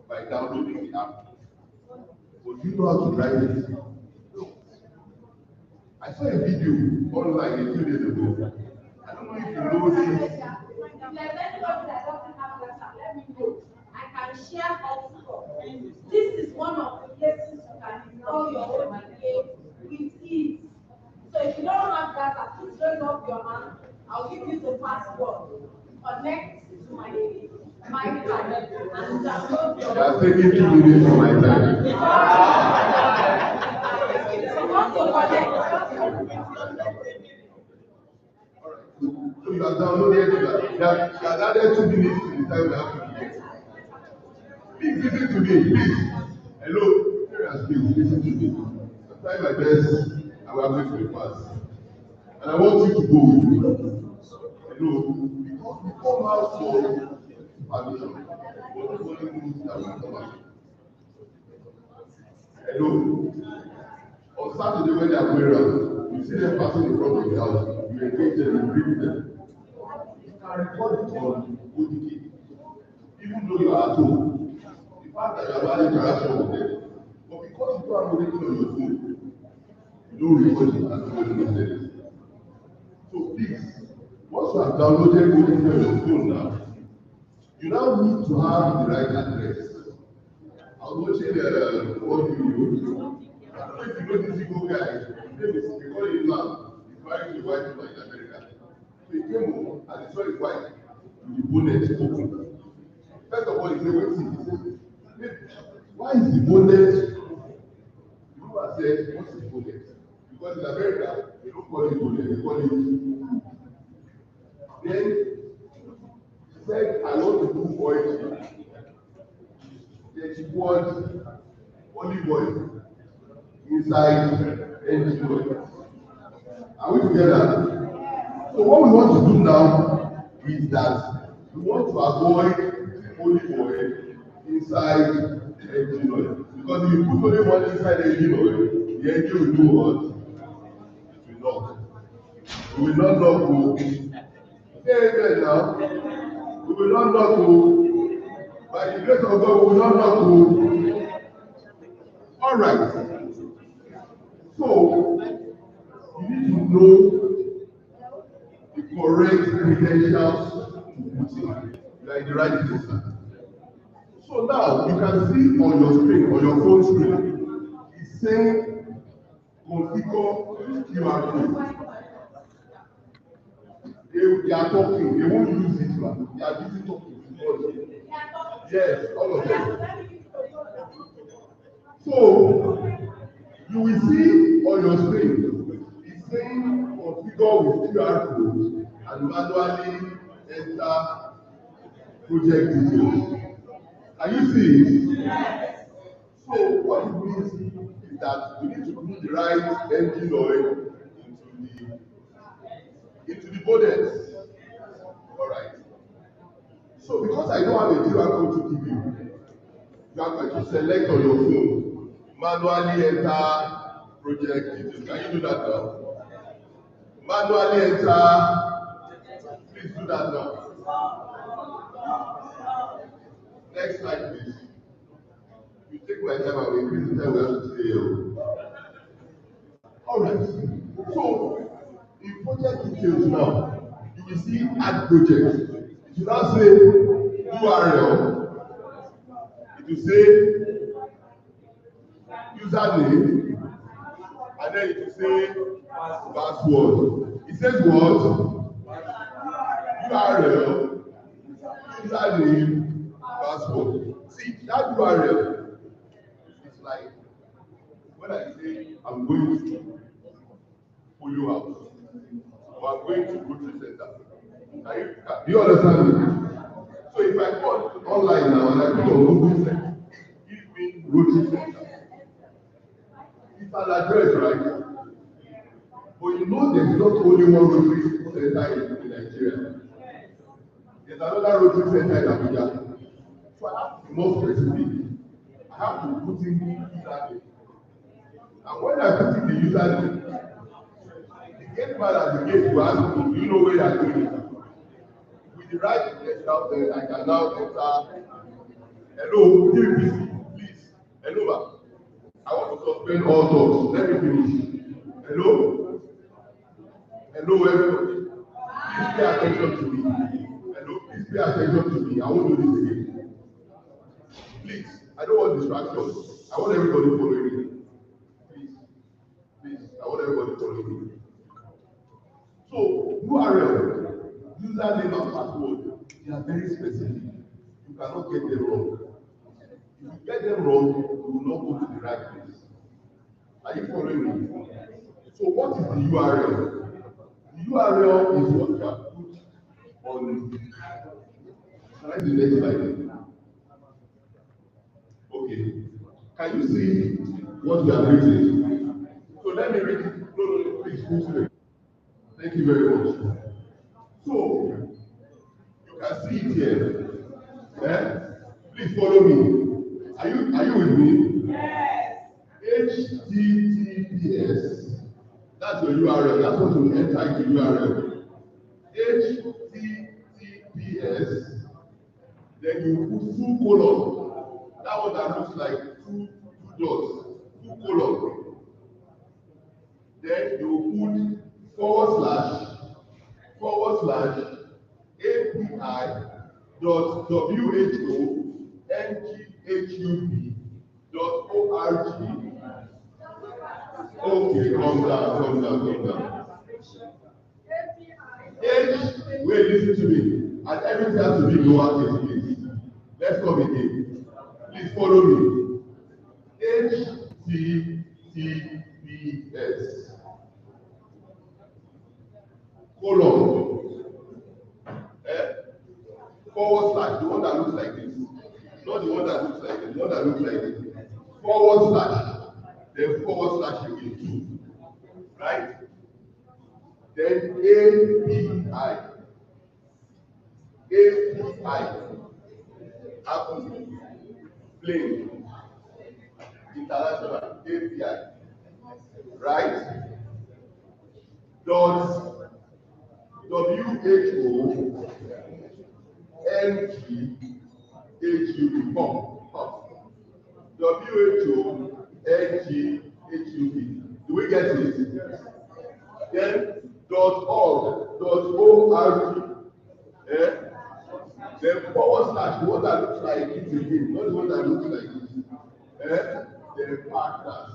by downloading the app. But you know how to drive it? No. I saw a video online a few days ago. I don't know if you know this. If there's anybody that doesn't have data, let me know. I can share hotspot. This is one of the places you can install your own game with ease. So if you don't have data, please raise up your hand. I'll give you the password. Connect to my card and download your. You are taking 2 minutes from my time. So once you connect, So you have downloaded that. You have added 2 minutes to the time we have to do it. Please listen to me, please. Hello, parents, please listen to me. I'm trying my best and we are going to be fast. And I want you to go with me. Hello, because we come out for permission, but nobody knows that we come out. Hello. On Saturday when they are going around, you see them passing in front of the house, you engage them, you bring them. You can record it on Adenike, even though you are at home. The fact that you have had interaction with them, but because you don't have Adenike on your phone, you don't record it and nobody knows it. So please, once you have downloaded Adenike on your phone now, you now need to have the right address. I was watching one video. I don't know if you know this Igbo guy, his name is Ikeja-GRA. He's married to a white woman in America. So he came home and he saw his wife with the bonnet open. First of all, he said, wait, he said, why is the bonnet? The woman said, what's the bonnet? Because in America, they don't call it bonnet, they call it. Then she said, I want to do oil. Then she poured olive oil inside engine oil. Are we together? So what we want to do now is that we want to avoid olive oil inside engine oil. Because if you put olive oil inside engine oil, the engine will do what? It will knock. It will not knock. Say amen now. We will not knock. By the grace of God, we will not knock. All right. So, you need to know the correct credentials to put in. You are in the right place. So now, you can see on your screen, on your phone screen, it's saying configure QR code. They are talking, they won't use it, man. They are busy talking. Yes, all of them. So, you will see on your screen, it's saying configure with QR code and manually enter project details. Can you see it? Yes. So what it means is that we need to put the right engine oil into the bonnet. All right. So because I don't have a QR code to give you, you are going to select on your phone, manually enter project details. Can you do that now? Manually enter. Please do that now. Next slide, please. You take my time, I will increase the time we have to stay here. All right. So, in project details now, you will see add project. It will now say URL. It will say username, and then it will say password. It says what? URL, username, password. See, that URL is like when I say I'm going to Polio House or I'm going to Rotary Center. Do you understand me? So if I go online now and I put on Google Search, give me Rotary Center. It's an address, right? But you know there's not only one Rotary Center in Nigeria. There's another Rotary Center in Abuja. So I have to be more specific. I have to put in the username. And when I put in the username, the gate man at the gate will ask me, do you know where you are going? With the right to get out there, I can now enter. Hello, please. Hello, ma. I want to suspend all talks. Let me finish. Hello? Hello, everybody. Please pay attention to me. Hello, please pay attention to me. I won't do this again. Please, I don't want distractions. I want everybody following me. Please, I want everybody following me. So, URL, username and password, they are very specific. You cannot get them wrong. If you get them wrong, you will not go to the right place. Are you following me? So what is the URL? The URL is what you have put on. Can I do the next slide? Okay. Can you see what you have written? So let me read it. No, please, please. Thank you very much. So you can see it here. Please follow me. Are you with me? Yes. HTTPS. That's your URL. That's what you enter into URL. HTTPS. Then you put full colon. That one that looks like two dots. Full colon. Then you put // API.who.ngHUB.org. Okay, calm down. Wait, listen to me. And everything has to be lowercase, please. Let's come again. Please follow me. HTTPS. Colon. // the one that looks like this. Not the one that looks like this, the one that looks like this. // then / again, 2. Right? Then API. Apple, Plain, International, API. Right? Dot WHO NGHUB. WHO NGHUB. Do we get it? Then .org. Then // the one that looks like it again, not the one that looks like this. Then partners.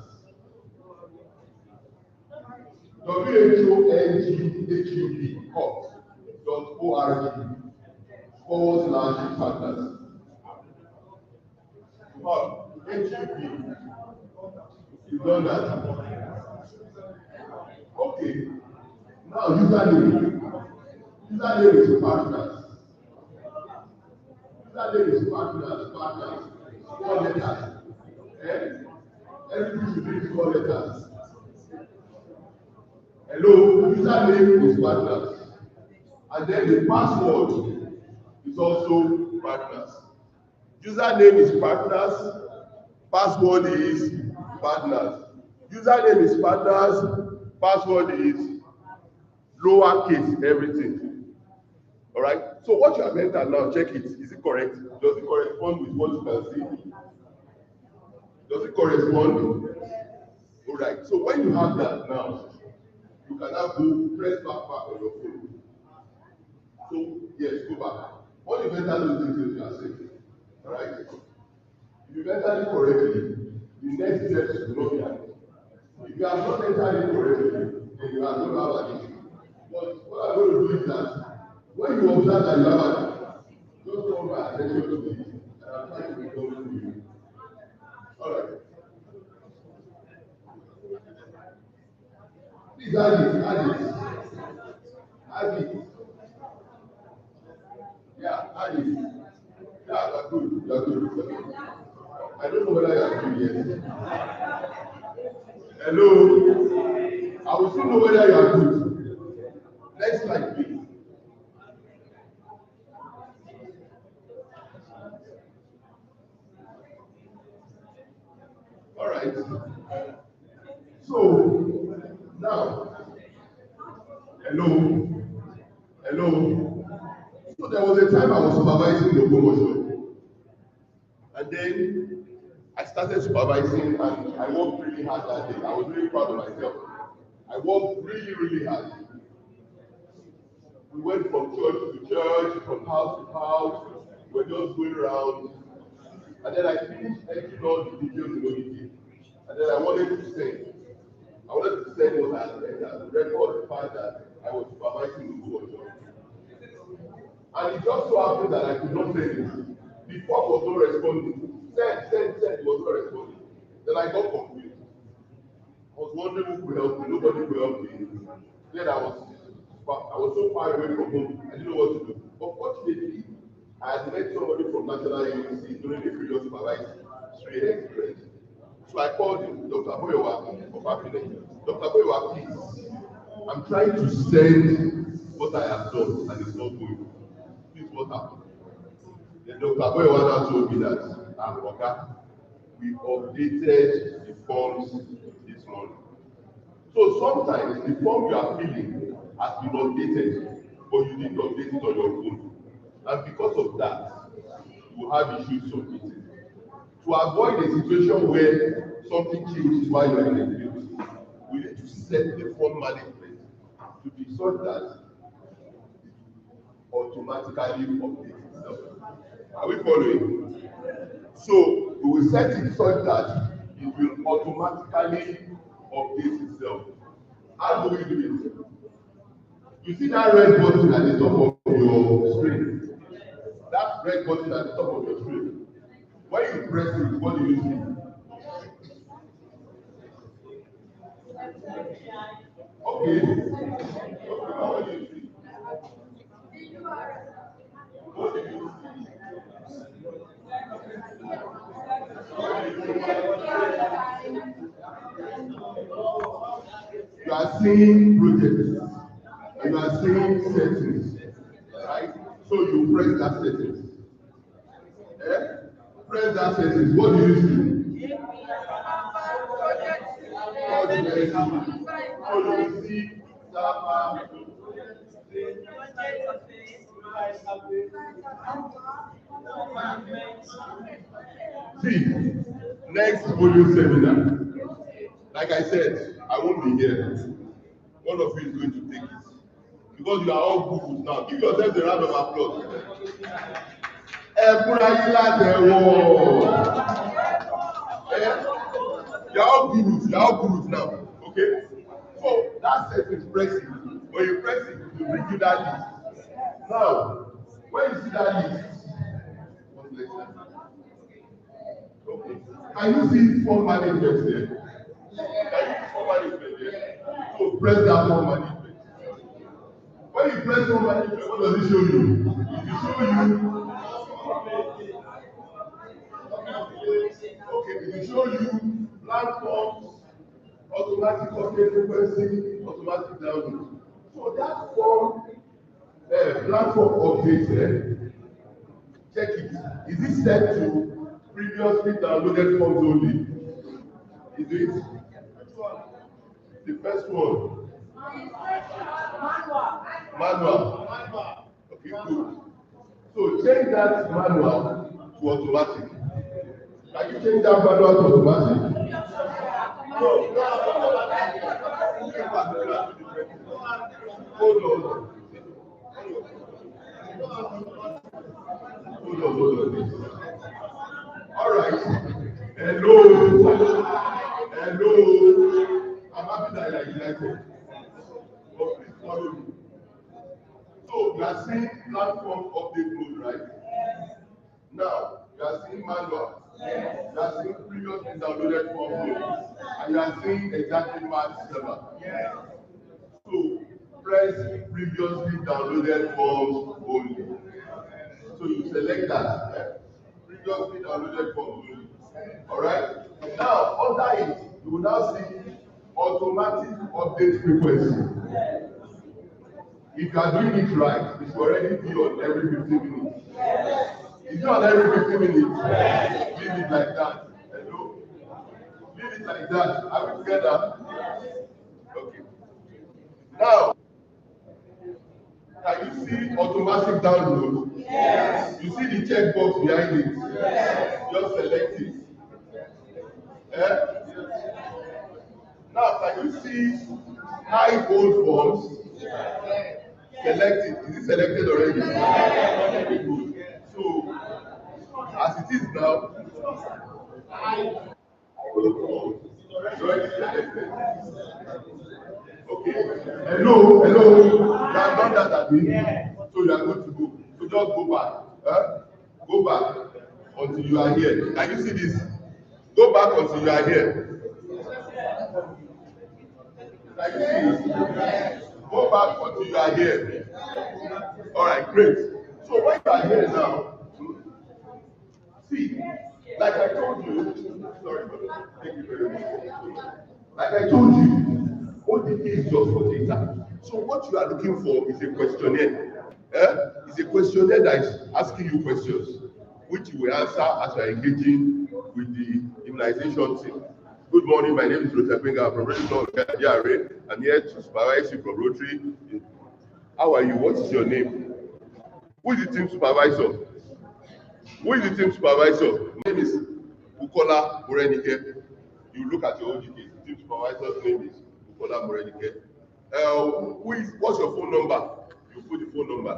WHONGHUB.org /partners. HUB. You've done that. Okay. Now username. Username is partners. Username is partners. 4 letters. Everything should be 4 letters. Hello, username is partners. And then the password is also partners. Username is partners. Password is partners. Username is partners. Password is lowercase everything. All right. So what you have entered now, check it. Is it correct? Does it correspond with what you can see? Does it correspond? All right. So when you have that now, you can now go press back on your phone. So yes, go back. What you enter those details you are safe. All right. If you enter it correctly, the next step will not be happening. If you have not entered it correctly, then you are not have an issue. But what I'm going to do is that when you observe that you have an issue, just call my attention to it, and I'm trying to resolve it for you. All right. Please add it, add it. Add it. Yeah, add it. Yeah, that's good. That's good. I don't know whether you are good yet. Hello. I will still know whether you are good. Next slide, please. All right. So now, hello. Hello. So there was a time I was supervising the promotion, and then I started supervising, and I worked really hard that day. I was really proud of myself. I worked really, really hard. We went from church to church, from house to house. We were just going around. And then I finished entering all the details in ODT. And then I wanted to send. I wanted to send what I had entered, record the fact that I was supervising the school. And it just so happened that I could not send it. The form was not responding. Send, it was not responding. Then I got confused. I was wondering who could help me. Nobody could help me. Then I was so far away from home. I didn't know what to do. But fortunately, I had met somebody from National University during the previous supervisory experience. So I called him, Dr. Boyowa of Happiness. Dr. Boyowa, please, I'm trying to send what I have done and it's not going. Please, what happened? Then Dr. Boyowa now told me that, okay, we updated the forms this morning. So sometimes the form you are filling has been updated, but you didn't update it on your phone. And because of that, you have issues submitting. To avoid a situation where something changes while you are in the field, we need to set the form management to be such that it automatically updates itself. Are we following? So we will set it such that it will automatically update itself. How do we do it? You see that red button at the top of your screen? That red button at the top of your screen. When you press it, what do you see? Okay. What do you see? What do you see? You are seeing projects, and you are seeing settings, right? So you press that settings. Press that settings. What do you see? What do you see? What do you see? See, next polio seminar. Like I said, I won't be here. One of you is going to take it. Because you are all gurus now. Give yourself a round of applause. You are all gurus. You are all gurus now. Okay? So that set is pressing. When you press it, it will bring you that list. Now, when you see that list, what's the next one? Okay. Can you see form management there? Can you see form management there? So press that form management. When you press form management, what does it show you? It will show you. Okay, it will show you platforms, automatic update frequency, automatic download. So that form platform update, check it. Is it set to previously downloaded forms only? Is it? The first one. Manual. Okay, Include. So change that manual to automatic. Can you change that manual to automatic? Hold on. All right. Hello. I'm happy that you are united. But please follow me. So you are seeing platform update mode, right? Now you are seeing manual. You are seeing previously downloaded form mode. And you are seeing exactly match server. So press previously downloaded forms only. So you select that. Previously downloaded forms only. Alright? Now under it, you will now see automatic update frequency. If you are doing it right, it will already be on every 15 minutes. If you're on every 15 minutes, leave it like that. Hello? Leave it like that. Are we together? Okay. Now, can you see automatic download? Yes. You see the checkbox behind it? Yes. Just select it. Eh? Now, can you see high bold forms? Select it. Is it selected already? Yes. Good. So, as it is now, okay. Hello. You have done that at me. So you are good to go. So just go back. Go back until you are here. Can you see this? Go back until you are here. Can you see this? Go back until you are here. All right, great. So when you are here now, see, like I told you, sorry, brother. Thank you very much. Like I told you, ODK is just for data. So what you are looking for is a questionnaire. It's a questionnaire that is asking you questions, which you will answer as you are engaging with the immunization team. Good morning, my name is Rotary from Ikeja-GRA. I'm here to supervise you from Rotary. How are you? What is your name? Who is the team supervisor? Who is the team supervisor? My name is Bukola Morenike. You look at your ODK. The team supervisor's name is Bukola Morenike. What's your phone number? You put the phone number.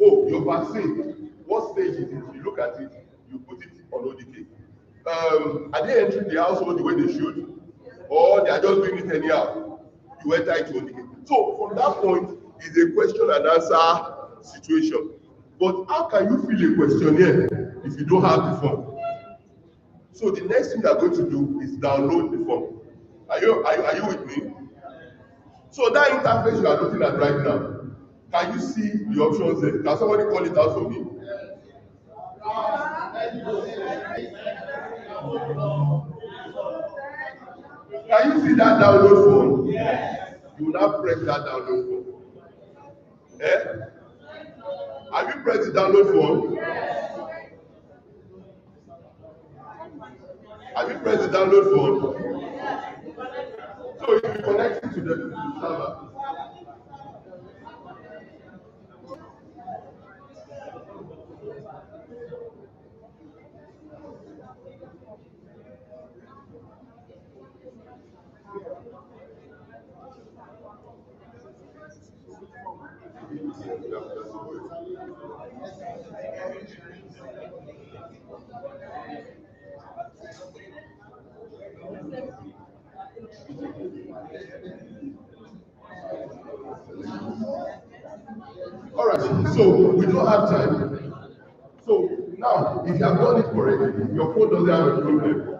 Oh, your vaccine. What stage is it? You look at it. You put it on ODK. Are they entering the household the way they should? Or they are just doing it anyhow? You enter it to ODK. So from that point, it's a question and answer situation. But how can you fill a questionnaire if you don't have the form? So the next thing you are going to do is download the form. Are you with me? So that interface you are looking at right now, can you see the options there? Can somebody call it out for me? Can you see that download form? Yes. You will now press that download form. Have you pressed the download form? Yes. Have you pressed the download form? Yes. So if you connect it to the server. All right, so we don't have time. So now, if you have done it correctly, your phone doesn't have a problem.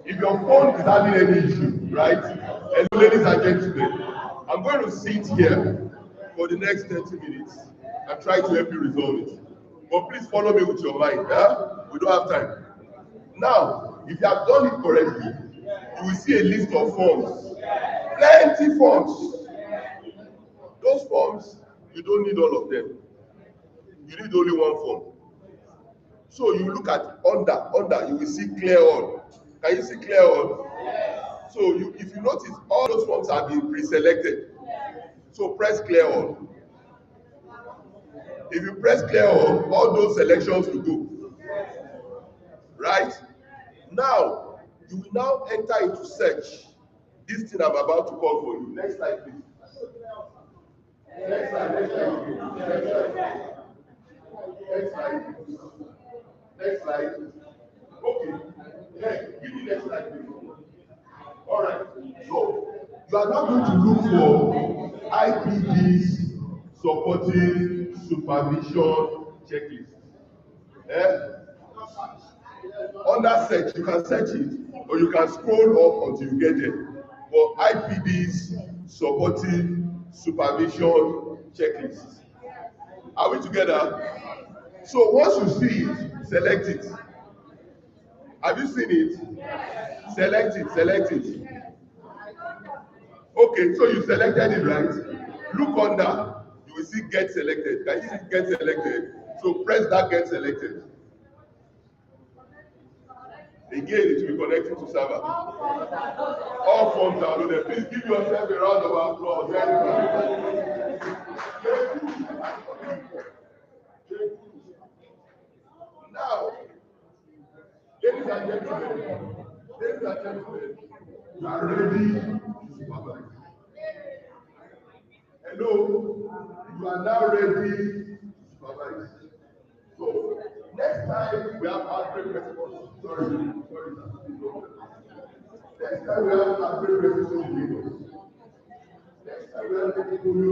If your phone is having any issue, right? And ladies and gentlemen, I'm going to sit here for the next 30 minutes and try to help you resolve it. But please follow me with your mind. We don't have time. Now, if you have done it correctly, you will see a list of forms. Plenty forms. Those forms, you don't need all of them. You need only one form. So you look at under, you will see clear all. Can you see clear all? So if you notice, all those forms have been pre-selected. So press clear all. If you press clear all those selections will go. Right? Now, you will now enter into search. This thing I'm about to call for you. Next slide, please. Next slide, next slide. Next slide. Next slide. Okay. Yeah, give me next slide, please. All right. So, you are now going to look for IPDs supporting supervision checklist. Under search, you can search it, or you can scroll up until you get there. For IPDs supporting supervision checklists. Are we together? So once you see it, select it. Have you seen it? Select it, select it. Okay, so you selected it, right? Look under, you will see get selected. Can you see get selected? So press that get selected. Again, it will be connected to server. All forms downloaded. Please give yourself a round of applause. Now, ladies and gentlemen, you are ready to supervise. Hello, you are now ready to supervise. So, next time we have outbreak response. Sorry. Next time we have outbreak response in Lagos. Next time we have people who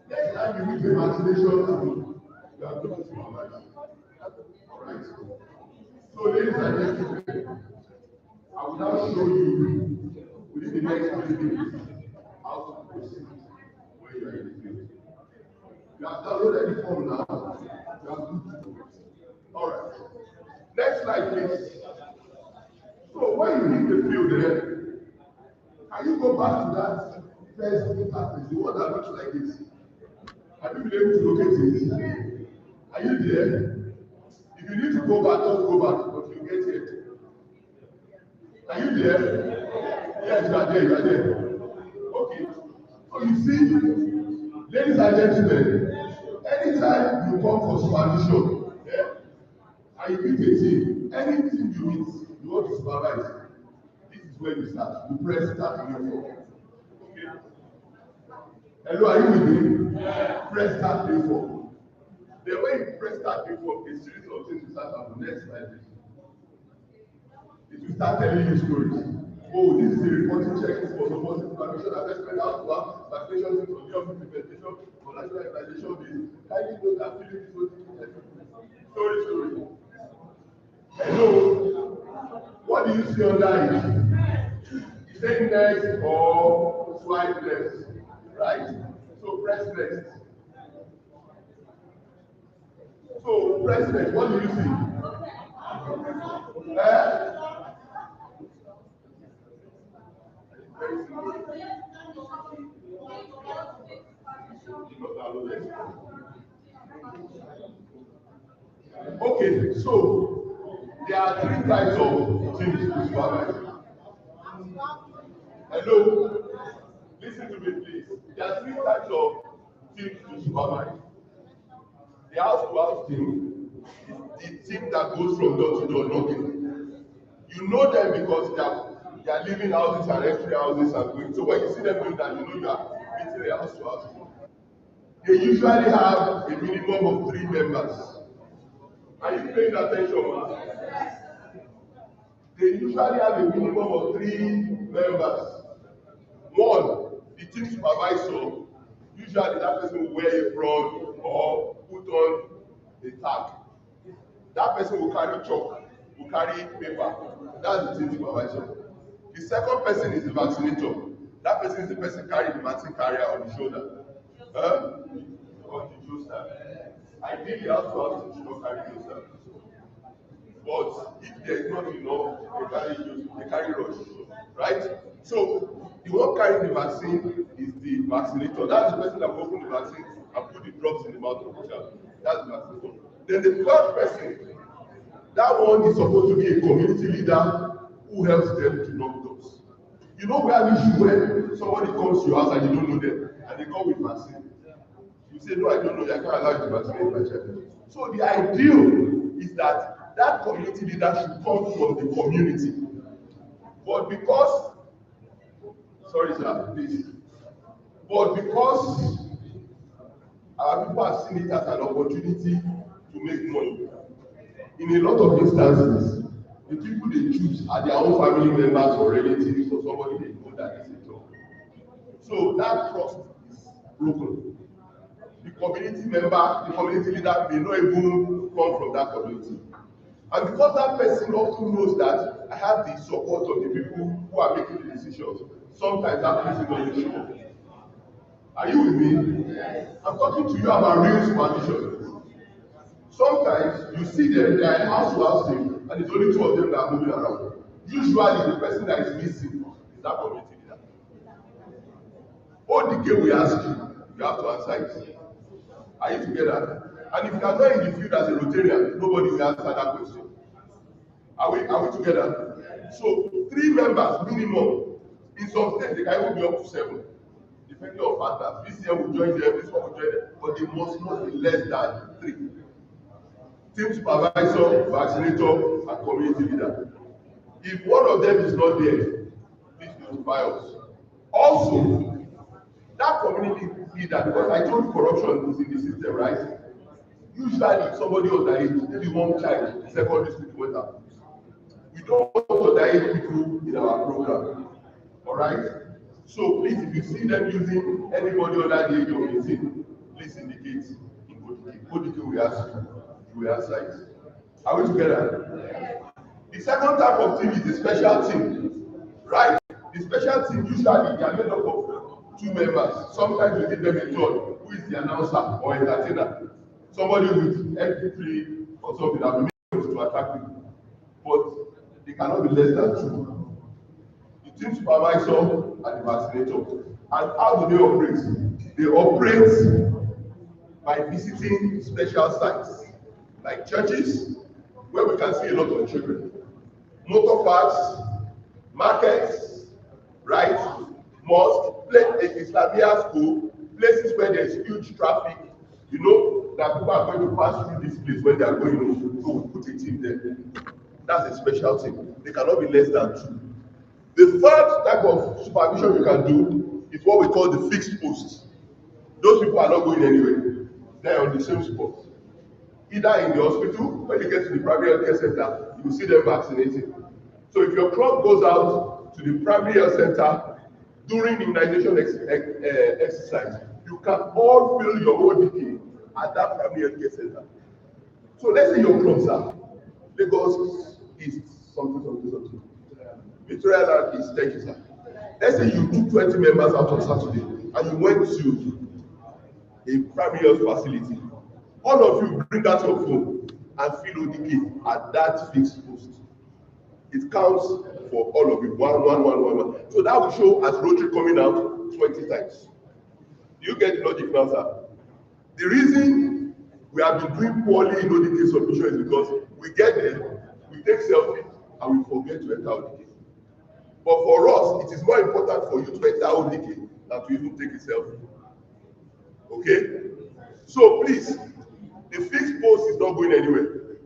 next time you need a vaccination, you are going to supervise. Alright. So, ladies and gentlemen, I will now show you within the next 20 minutes how to proceed when you are in the field. You have downloaded the form now. You have good to go. All right. Next slide, please. So when you hit the field there, can you go back to that first interface, the one that looks like this? Have you been able to locate it? Are you there? If you need to go back, just go back, but you get here. Are you there? Yes, you are there, you are there. Okay. So you see, ladies and gentlemen, anytime you come for supervision, and you meet a team, anything you meet, you want to supervise, this is where you start. You press start in your phone. Okay. Hello, are you with me? Press start before. Then when you press start before, a series of things will start on the next slide. It will start telling you stories. Oh, this is a reporting checklist for supporting supervision assessment, how to have vaccination on the implementation for national immunization base. Kindly note that filling this story. Hello. What do you see under it? Is it next or swipe left? Right? So press next. So press next. What do you see? Okay, so there are three types of teams to supervise. Hello, listen to me please. There are three types of teams to supervise. The house-to-house team is the team that goes from door to door knocking. You know them because they are leaving houses and entering houses and going. So when you see them doing that, you know you are meeting a house-to-house. They usually have a minimum of 3 members. Are you paying attention, man? They usually have a minimum of 3 members. One, the team supervisor. Usually that person will wear a front or put on a tag. That person will carry chalk, will carry paper. That's the team supervisor. The second person is the vaccinator. That person is the person carrying the vaccine carrier on the shoulder. On the shoulder. Ideally, house should not carry yourself. But if there is not enough, they carry rush, right? So the one carrying the vaccine is the vaccinator. That's the person that will open the vaccine and put the drops in the mouth of the child. That's the vaccinator. Then the third person, that one is supposed to be a community leader who helps them to knock doors. You know where when somebody comes to your house and you don't know them, and they come with vaccine. You say, no, I don't know, I can't allow you to vaccinate my child. So the ideal is that that community leader should come from the community. But because, sorry sir, please, but because our people have seen it as an opportunity to make money, in a lot of instances, the people they choose are their own family members or relatives or somebody they know that is a job. So that trust is broken. The community member, the community leader may not even come from that community. And because that person also knows that I have the support of the people who are making the decisions, sometimes that person doesn't show up. Are you with me? I'm talking to you about real supervision. Sometimes you see them, they are house to house team, and it's only two of them that are moving around. Usually the person that is missing is that community leader. All the game we ask you have to answer it. Are you together? And if you are not in the field as a Rotarian, nobody will answer that question. Are we together? So 3 members minimum. In some states they can even be up to 7, depending on factors. This year will join them, this one will join them, but they must not be less than 3. Team supervisor, vaccinator, and community leader. If one of them is not there, please notify us. Also, that community leader, because I told you corruption is in the system, right? Usually somebody underage, maybe one child, secondary school went out. We don't want underage people in our program. Alright? So please, if you see them using anybody under the age of 18, please indicate in Odike we ask you will answer it. Are we together? The second type of team is the special team. Right? The special team usually they are made up of 2 members. Sometimes you give them a third, who is the announcer or entertainer. Somebody with MP3 or something that will make sense to attract people. But they cannot be less than 2. The team supervisor and the vaccinator. And how do they operate? They operate by visiting special sites like churches, where we can see a lot of children, motor parks, markets, right, mosques, Islamia school, places where there's huge traffic, you know, that people are going to pass through this place when they are going home. So we put a team there. That's a special team. They cannot be less than 2. The third type of supervision you can do is what we call the fixed posts. Those people are not going anywhere. They're on the same spot. Either in the hospital, when you get to the primary health care center, you will see them vaccinating. So if your club goes out to the primary health center during immunization exercise, you can all fill your ODK at that primary health care center. So let's say your clubs are Lagos East, something. Victoria is Ikeja. Let's say you took 20 members out on Saturday and you went to a primary health facility. All of you bring out your phone and fill ODK at that fixed post. It counts for all of you. 1. So that will show as Rotary coming out 20 times. Do you get the logic now, sir? The reason we have been doing poorly in ODK submission is because we get there, we take selfie, and we forget to enter ODK. But for us, it is more important for you to enter ODK than to even take a selfie. Okay? So please, the fixed post is not going anywhere.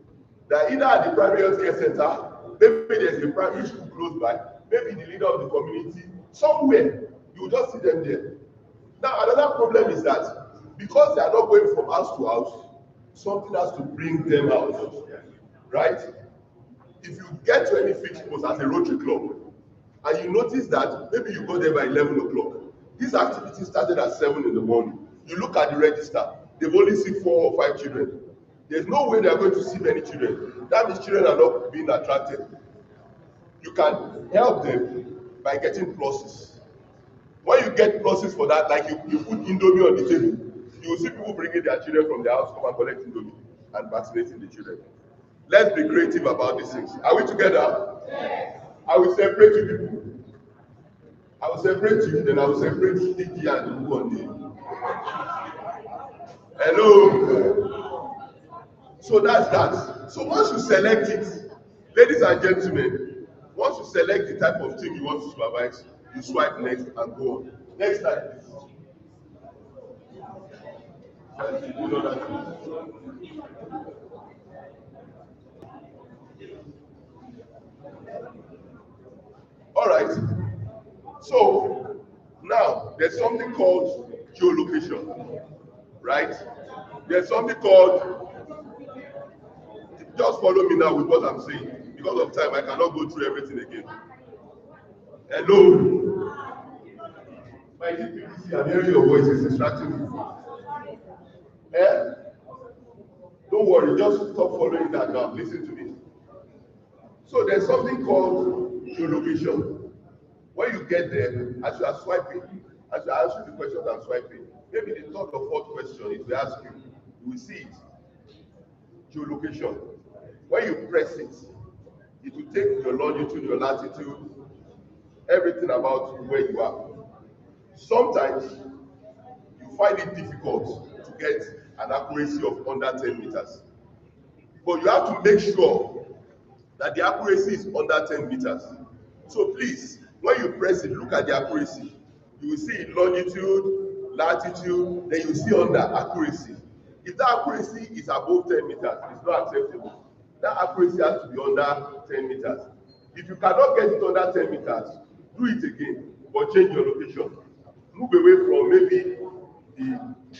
They're either at the primary health care center, maybe there's a primary school close by, maybe the leader of the community, somewhere, you will just see them there. Now, another problem is that because they are not going from house to house, something has to bring them out, right? If you get to any fixed post as a Rotary club, and you notice that maybe you go there by 11 o'clock, this activity started at 7 in the morning. You look at the register, they've only seen 4 or 5 children. There's no way they are going to see many children. That means children are not being attracted. You can help them by getting pluses. When you get pluses for that, like you put Indomie on the table, you will see people bringing their children from their house, come and collect Indomie and vaccinating the children. Let's be creative about these things. Are we together? Yes. I will separate you people. I will separate you, then I will separate Sticky and who on the. Hello. So that's that. So once you select it, ladies and gentlemen, once you select the type of thing you want to supervise, you swipe next and go on. Next slide, please. You know that. All right. So now there's something called geolocation, right? There's something called, just follow me now with what I'm saying. Because of time, I cannot go through everything again. Hello. My DPC, I'm hearing your voice, it's distracting me. Eh? Don't worry, just stop following that now. Listen to me. So there's something called geolocation. When you get there, as you are swiping, as you are answering the questions and swiping, maybe the third or fourth question, it will ask you, you will see it. Geolocation. When you press it, it will take your longitude, your latitude, everything about where you are. Sometimes you find it difficult to get an accuracy of under 10 meters. But you have to make sure that the accuracy is under 10 meters. So please, when you press it, look at the accuracy. You will see longitude, latitude, then you see under accuracy. If the accuracy is above 10 meters, it's not acceptable. That accuracy has to be under 10 meters. If you cannot get it under 10 meters, do it again, but change your location. Move away from maybe the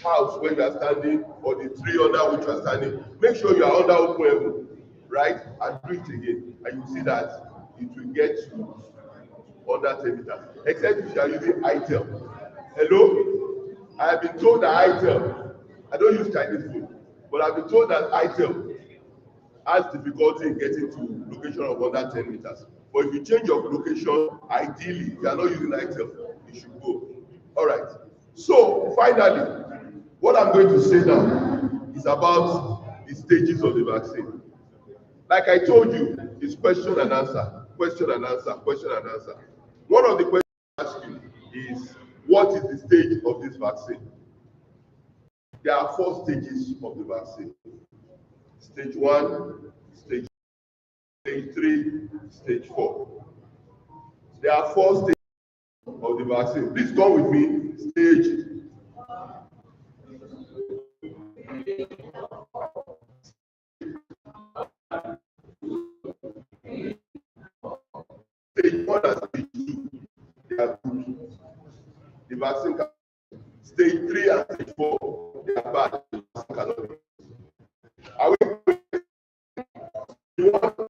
house where you are standing or the tree under which you are standing. Make sure you are under open heaven, right? And do it again. And you will see that it will get to under 10 meters. Except if you are using ITEL. Hello? I have been told that ITEL, I don't use Chinese food, but I've been told that ITEL has difficulty in getting to location of under 10 meters. But if you change your location, ideally, if you are not using ITEL, you should go. All right. So finally, what I'm going to say now is about the stages of the vaccine. Like I told you, it's question and answer, question and answer, question and answer. One of the questions I ask you is, what is the stage of this vaccine? There are 4 stages of the vaccine. Stage 1, stage 3, stage 4. There are 4 stages of the vaccine. Please come with me. Stage 1 and stage 2, they are good. The vaccine can, stage 3 and stage 4, they are bad. The vaccine cannot